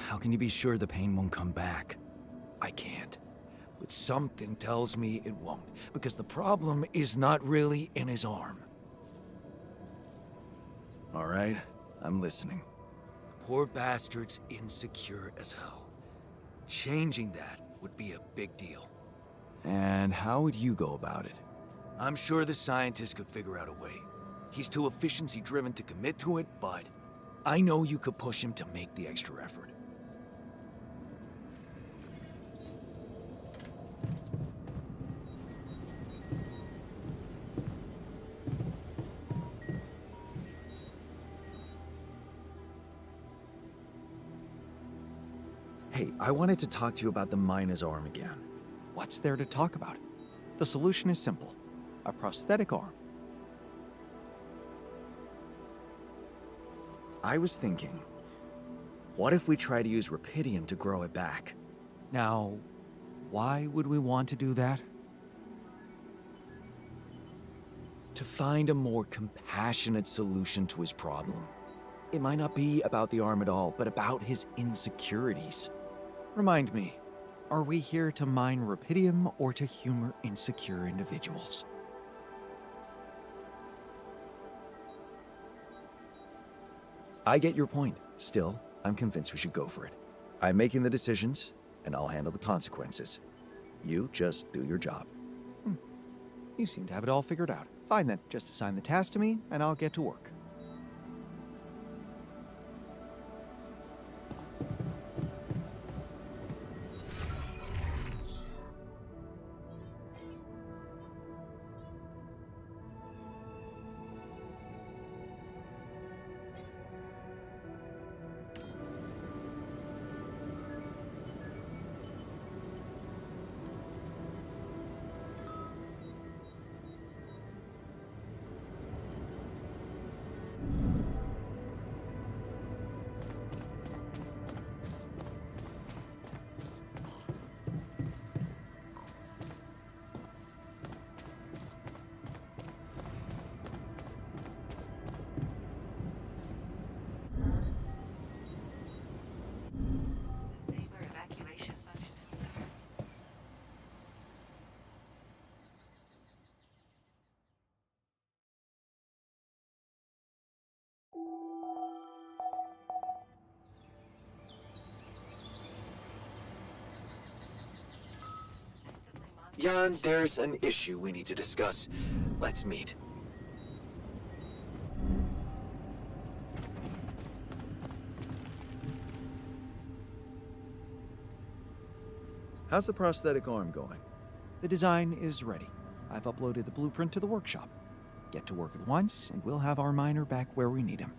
How can you be sure the pain won't come back? I can't. But something tells me it won't, because the problem is not really in his arm. All right, I'm listening. Poor bastard's insecure as hell. Changing that would be a big deal. And how would you go about it? I'm sure the scientist could figure out a way. He's too efficiency-driven to commit to it, but I know you could push him to make the extra effort. Hey, I wanted to talk to you about the miner's arm again. What's there to talk about? The solution is simple. A prosthetic arm. I was thinking, what if we try to use Rapidium to grow it back? Now, why would we want to do that? To find a more compassionate solution to his problem. It might not be about the arm at all, but about his insecurities. Remind me, are we here to mine Rapidium or to humor insecure individuals? I get your point. Still, I'm convinced we should go for it. I'm making the decisions, and I'll handle the consequences. You just do your job. You seem to have it all figured out. Fine then, just assign the task to me, and I'll get to work. Jan, there's an issue we need to discuss. Let's meet. How's the prosthetic arm going? The design is ready. I've uploaded the blueprint to the workshop. Get to work at once, and we'll have our miner back where we need him.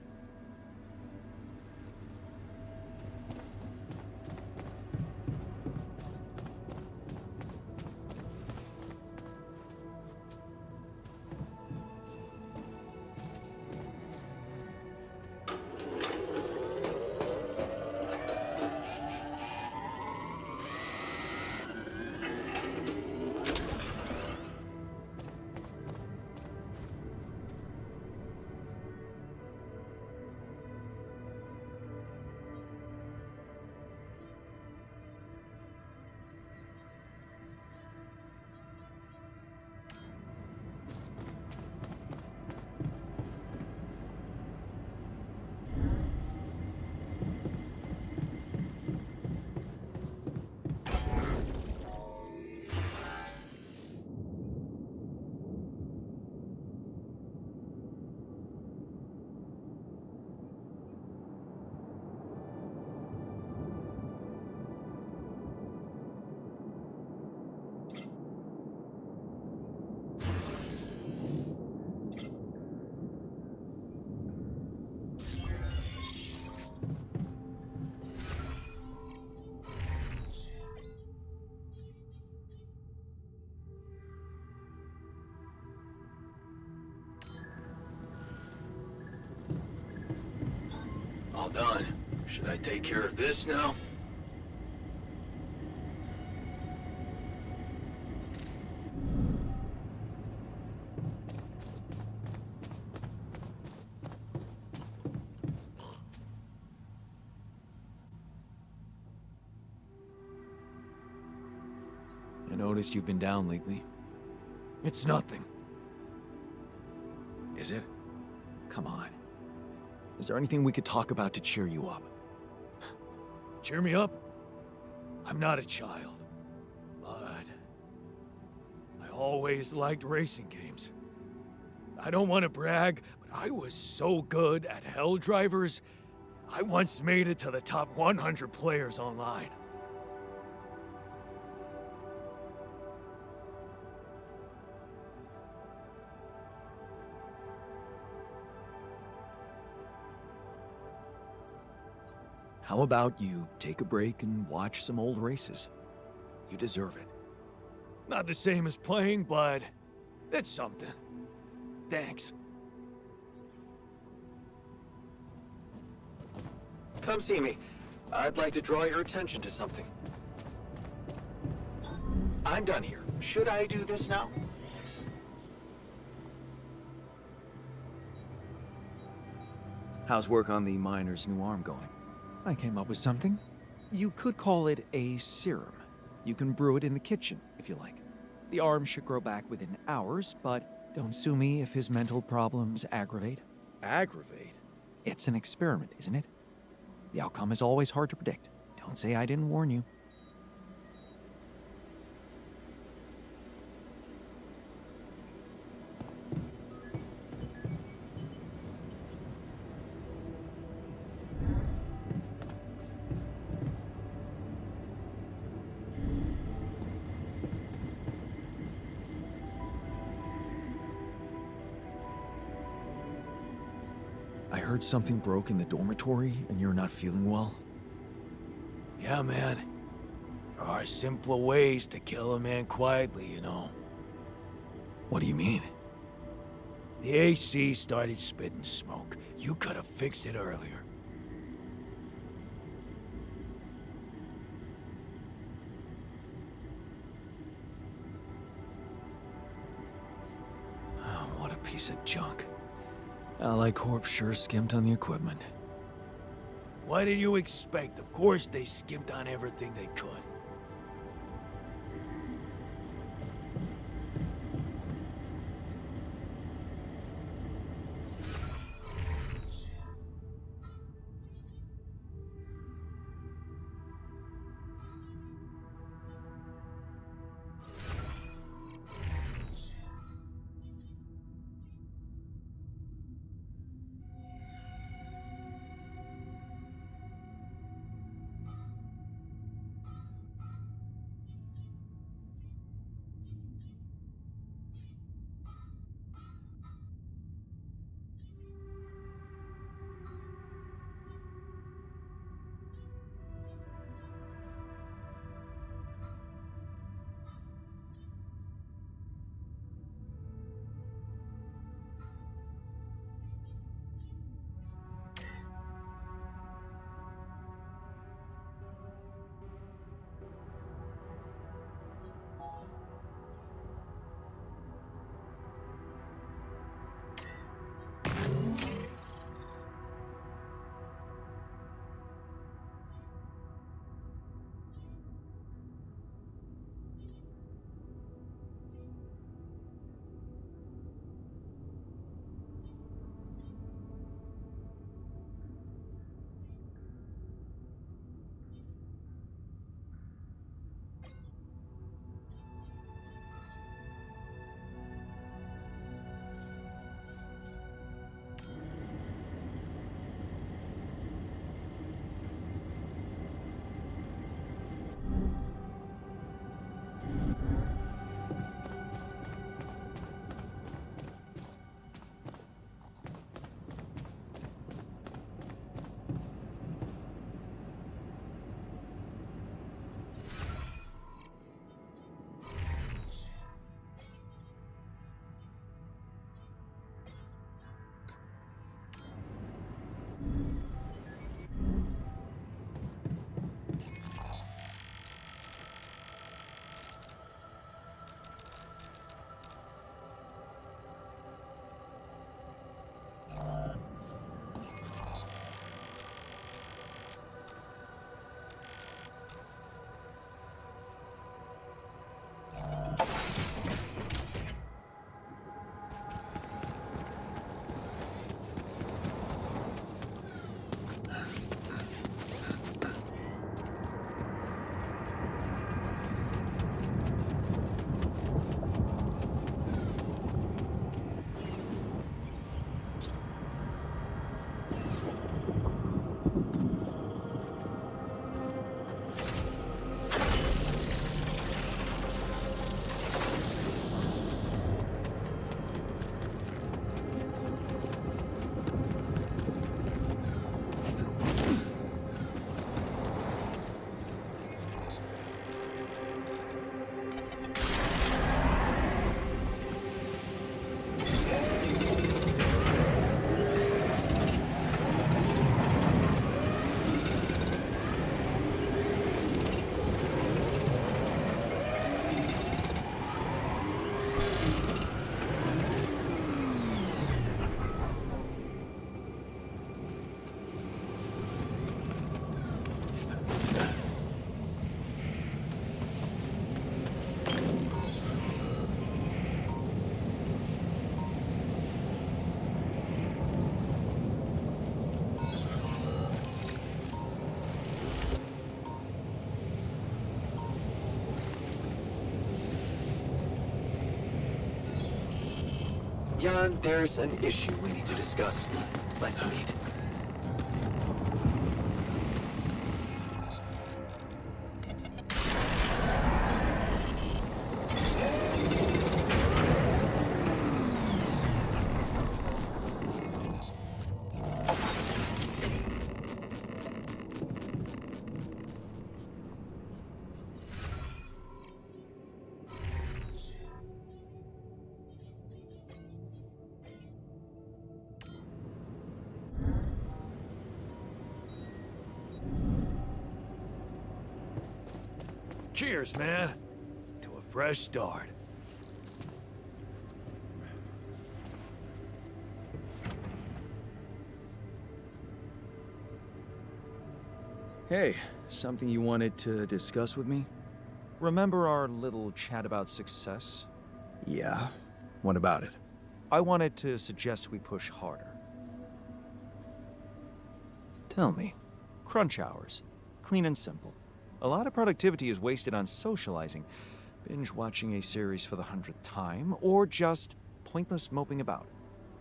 all done. Should I take care of this now? I noticed you've been down lately. It's nothing. Is it? Come on. Is there anything we could talk about to cheer you up? Cheer me up? I'm not a child. But I always liked racing games. I don't want to brag, but I was so good at Hell Drivers, I once made it to the top 100 players online. How about you take a break and watch some old races? You deserve it. Not the same as playing, but it's something. Thanks. Come see me. I'd like to draw your attention to something. I'm done here. Should I do this now? How's work on the miner's new arm going? I came up with something. You could call it a serum. You can brew it in the kitchen, if you like. The arm should grow back within hours, but don't sue me if his mental problems aggravate. Aggravate? It's an experiment, isn't it? The outcome is always hard to predict. Don't say I didn't warn you. I heard something broke in the dormitory and you're not feeling well. Yeah, man. There are simpler ways to kill a man quietly, you know. What do you mean? The AC started spitting smoke. You could have fixed it earlier. Oh, what a piece of junk. Allied Corp sure skimped on the equipment. What did you expect? Of course they skimped on everything they could. Jan, there's an issue we need to discuss. Let's meet. Cheers, man. To a fresh start. Hey, something you wanted to discuss with me? Remember our little chat about success? Yeah. What about it? I wanted to suggest we push harder. Tell me. Crunch hours. Clean and simple. A lot of productivity is wasted on socializing, binge watching a series for the 100th time, or just pointless moping about.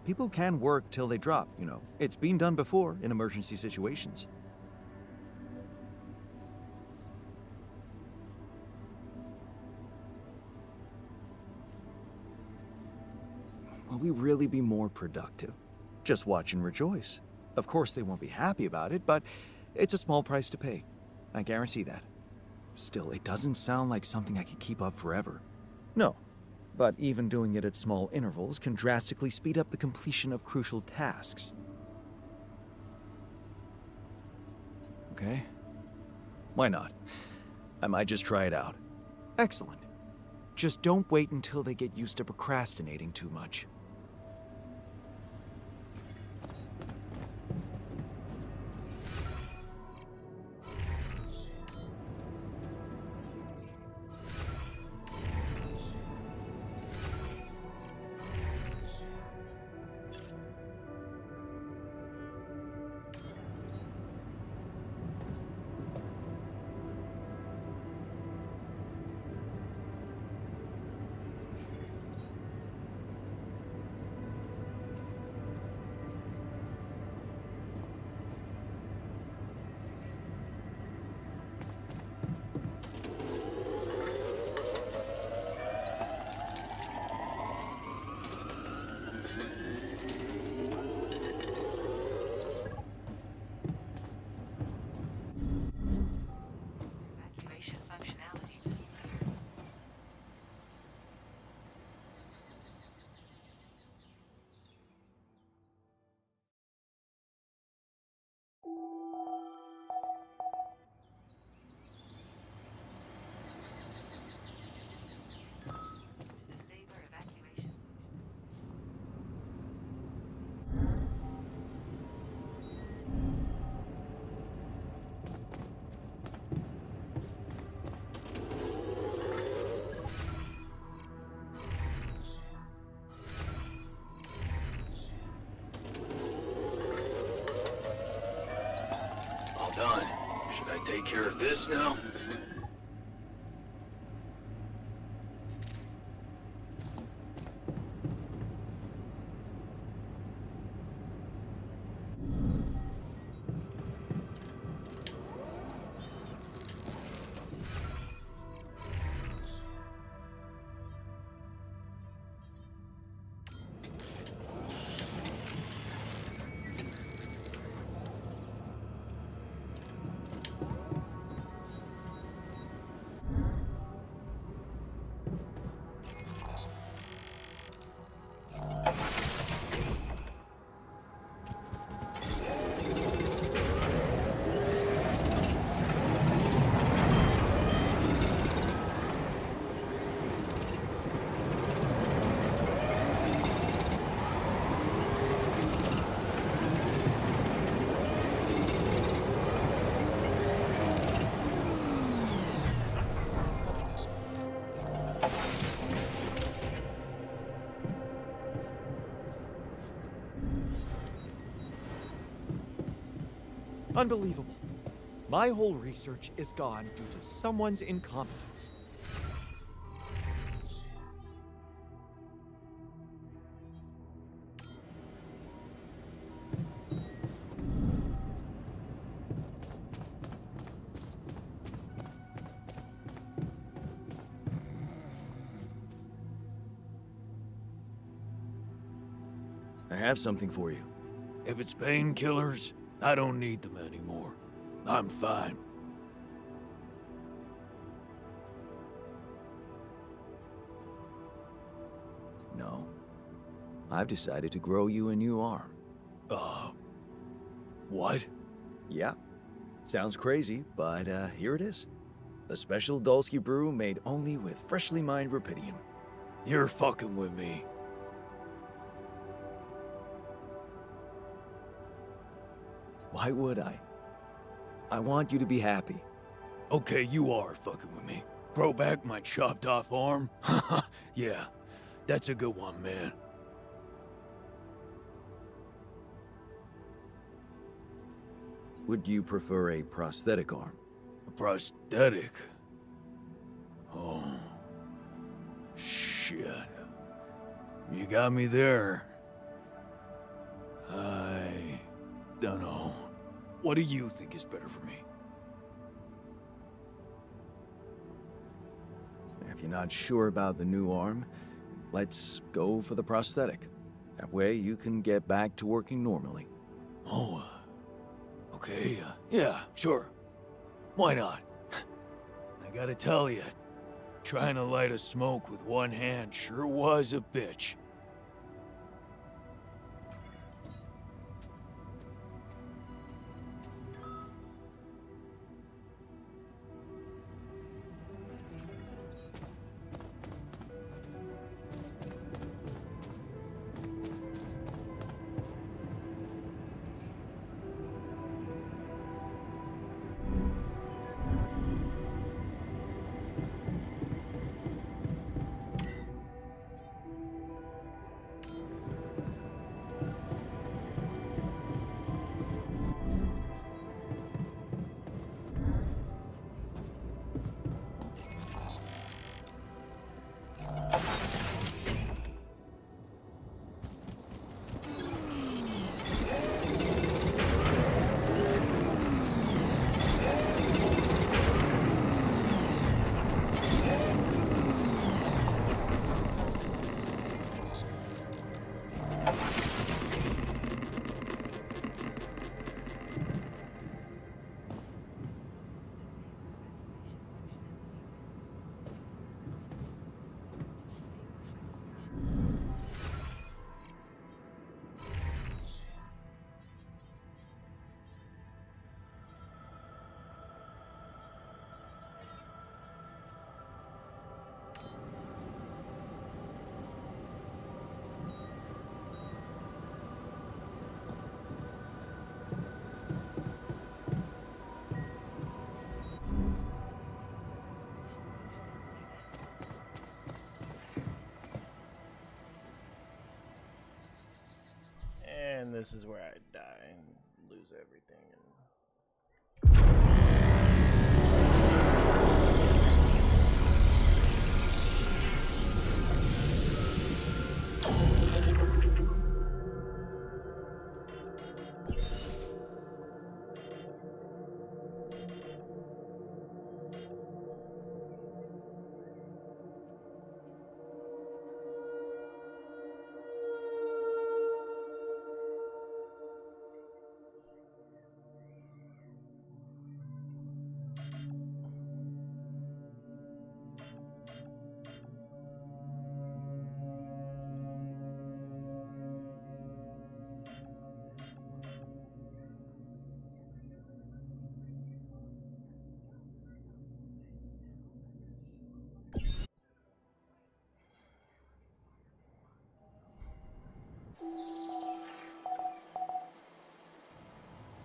People can work till they drop, you know. It's been done before in emergency situations. Will we really be more productive? Just watch and rejoice. Of course, they won't be happy about it, but it's a small price to pay. I guarantee that. Still, it doesn't sound like something I could keep up forever. No, but even doing it at small intervals can drastically speed up the completion of crucial tasks. Okay. Why not? I might just try it out. Excellent. Just don't wait until they get used to procrastinating too much. Done. Should I take care of this now? Unbelievable. My whole research is gone due to someone's incompetence. have something for you. If it's painkillers, I don't need them anymore. I'm fine. No. I've decided to grow you a new arm. What? Yeah. Sounds crazy, but here it is. A special Dulski brew made only with freshly mined rubidium. You're fucking with me. Why would I? I want you to be happy. Okay, you are fucking with me. Grow back my chopped off arm? Yeah, that's a good one, man. Would you prefer a prosthetic arm? A prosthetic? Oh. Shit. You got me there. I don't know. What do you think is better for me? If you're not sure about the new arm, let's go for the prosthetic. That way you can get back to working normally. Oh, okay, yeah, sure. Why not? I gotta tell you, trying to light a smoke with one hand sure was a bitch. And this is where I die and lose everything.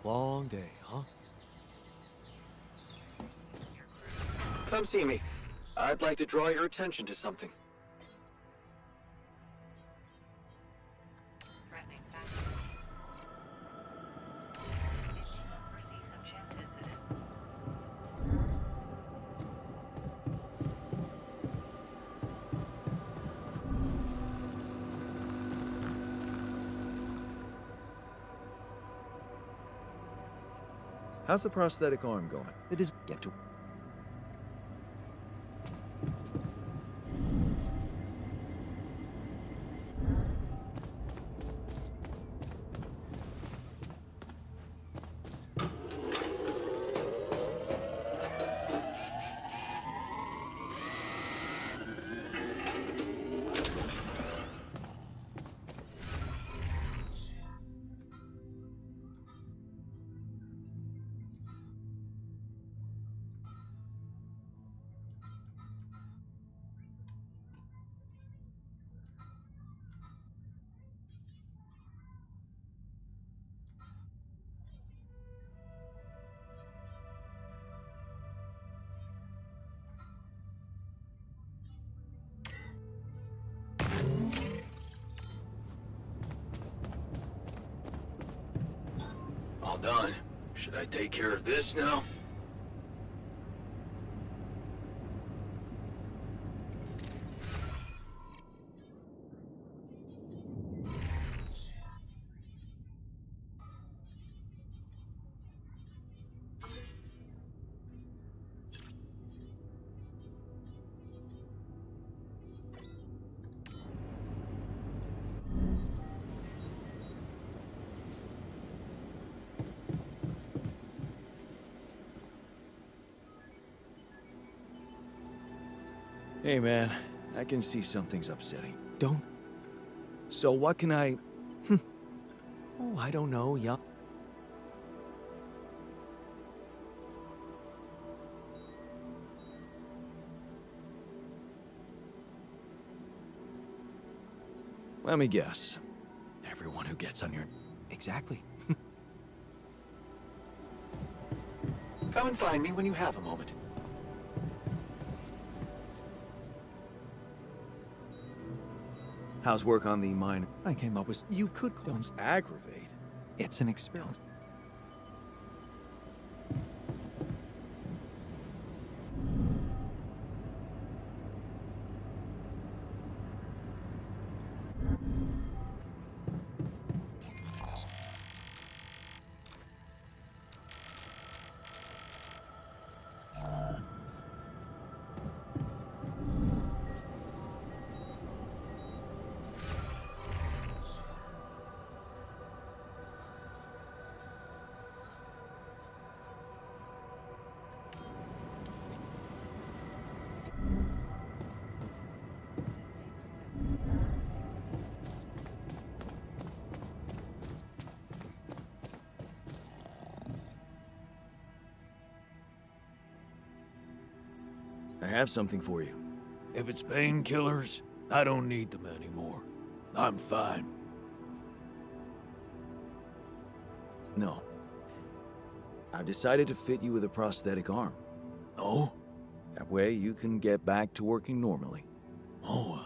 Long day, huh? Come see me. I'd like to draw your attention to something. How's the prosthetic arm going? It is get to. All done. Should I take care of this now? Hey man, I can see something's upsetting. Don't. So what can I... Oh, I don't know, yeah. Let me guess. Everyone who gets on your... Exactly. Come and find me when you have a moment. How's work on the mine? I came up with... You could aggravate. It's an experiment. I have something for you. If it's painkillers, I don't need them anymore. I'm fine. No. I've decided to fit you with a prosthetic arm. Oh? That way you can get back to working normally. Oh,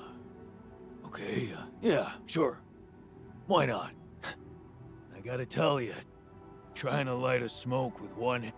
okay, yeah, sure. Why not? I gotta tell you, trying to light a smoke with one hand...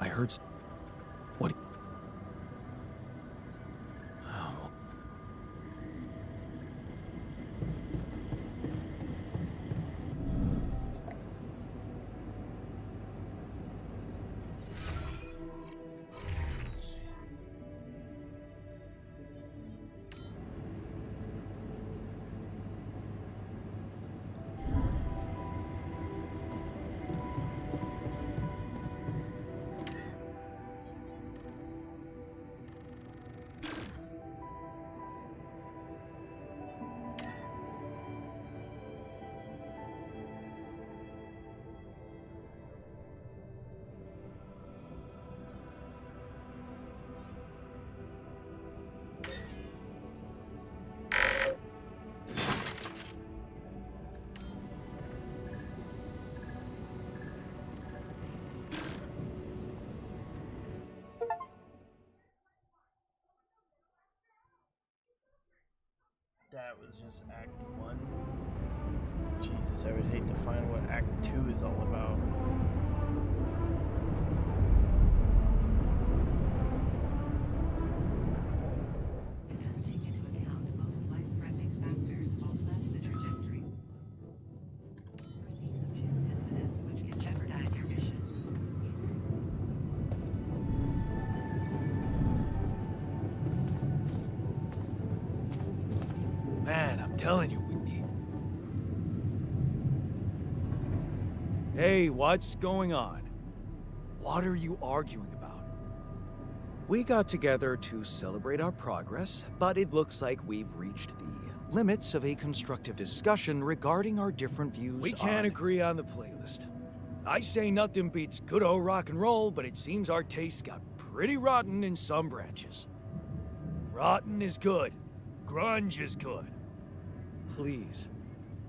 I heard... What... was just Act 1. Jesus, I would hate to find what Act 2 is all about. Man, I'm telling you, Whitney. Hey, what's going on? What are you arguing about? We got together to celebrate our progress, but it looks like we've reached the limits of a constructive discussion regarding our different views We can't agree on the playlist. I say nothing beats good old rock and roll, but it seems our tastes got pretty rotten in some branches. Rotten is good. Grunge is good. Please,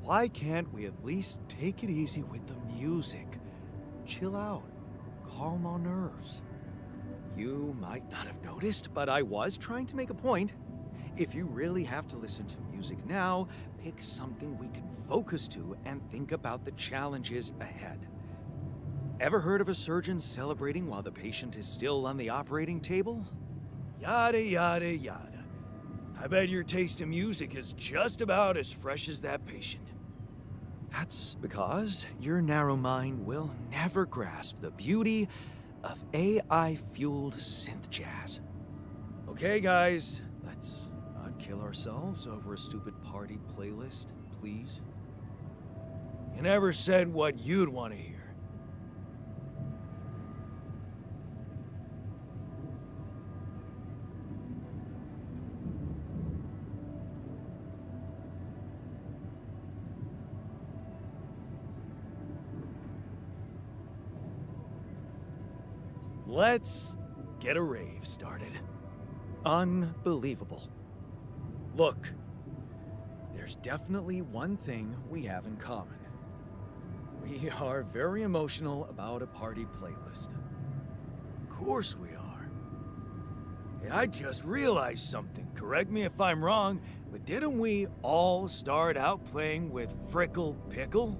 why can't we at least take it easy with the music? Chill out, calm our nerves. You might not have noticed, but I was trying to make a point. If you really have to listen to music now, pick something we can focus to and think about the challenges ahead. Ever heard of a surgeon celebrating while the patient is still on the operating table? Yada, yada, yada. I bet your taste in music is just about as fresh as that patient. That's because your narrow mind will never grasp the beauty of AI-fueled synth jazz. Okay, guys, let's not kill ourselves over a stupid party playlist, please. You never said what you'd want to hear. Let's get a rave started. Unbelievable. Look, there's definitely one thing we have in common. We are very emotional about a party playlist. Of course we are. Hey, I just realized something. Correct me if I'm wrong, but didn't we all start out playing with Frickle Pickle?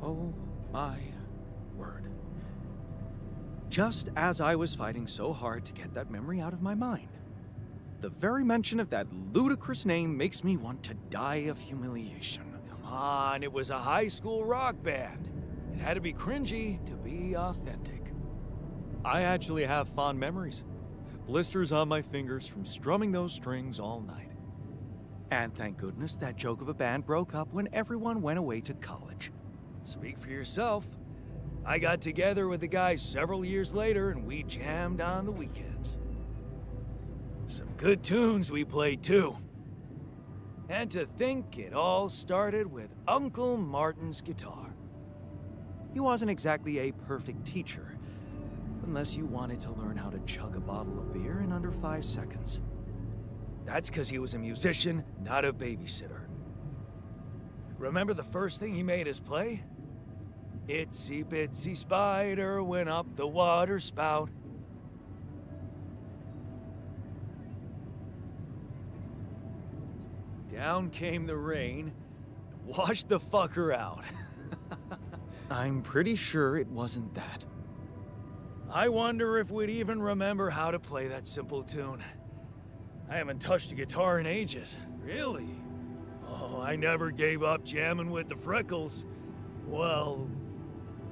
Oh my word. Just as I was fighting so hard to get that memory out of my mind. The very mention of that ludicrous name makes me want to die of humiliation. Come on, it was a high school rock band. It had to be cringy to be authentic. I actually have fond memories. Blisters on my fingers from strumming those strings all night. And thank goodness that joke of a band broke up when everyone went away to college. Speak for yourself. I got together with the guys several years later and we jammed on the weekends. Some good tunes we played too. And to think it all started with Uncle Martin's guitar. He wasn't exactly a perfect teacher, unless you wanted to learn how to chug a bottle of beer in under 5 seconds. That's because he was a musician, not a babysitter. Remember the first thing he made us play? Itsy bitsy spider went up the water spout. Down came the rain, and washed the fucker out. I'm pretty sure it wasn't that. I wonder if we'd even remember how to play that simple tune. I haven't touched a guitar in ages. Really? Oh, I never gave up jamming with the Freckles. Well,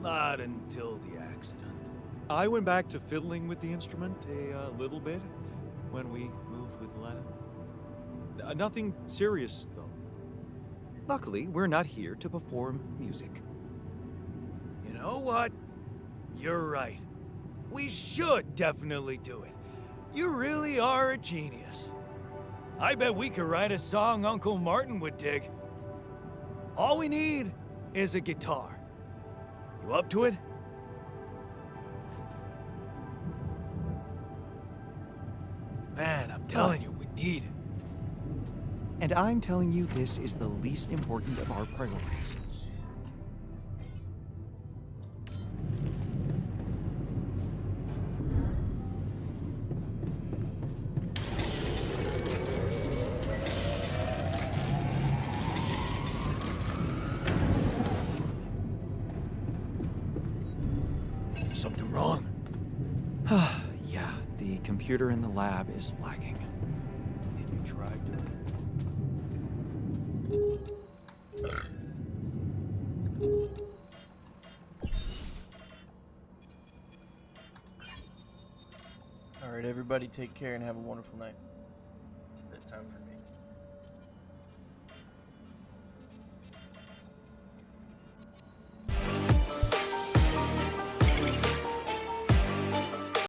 not until the accident. I went back to fiddling with the instrument a little bit when we moved with Lena. Nothing serious, though. Luckily, we're not here to perform music. You know what? You're right. We should definitely do it. You really are a genius. I bet we could write a song Uncle Martin would dig. All we need is a guitar. You up to it? Man, I'm telling you, we need it. And I'm telling you, this is the least important of our priorities. Something wrong? Yeah, the computer in the lab is lagging. Did you try to... Alright, everybody take care and have a wonderful night. Bedtime for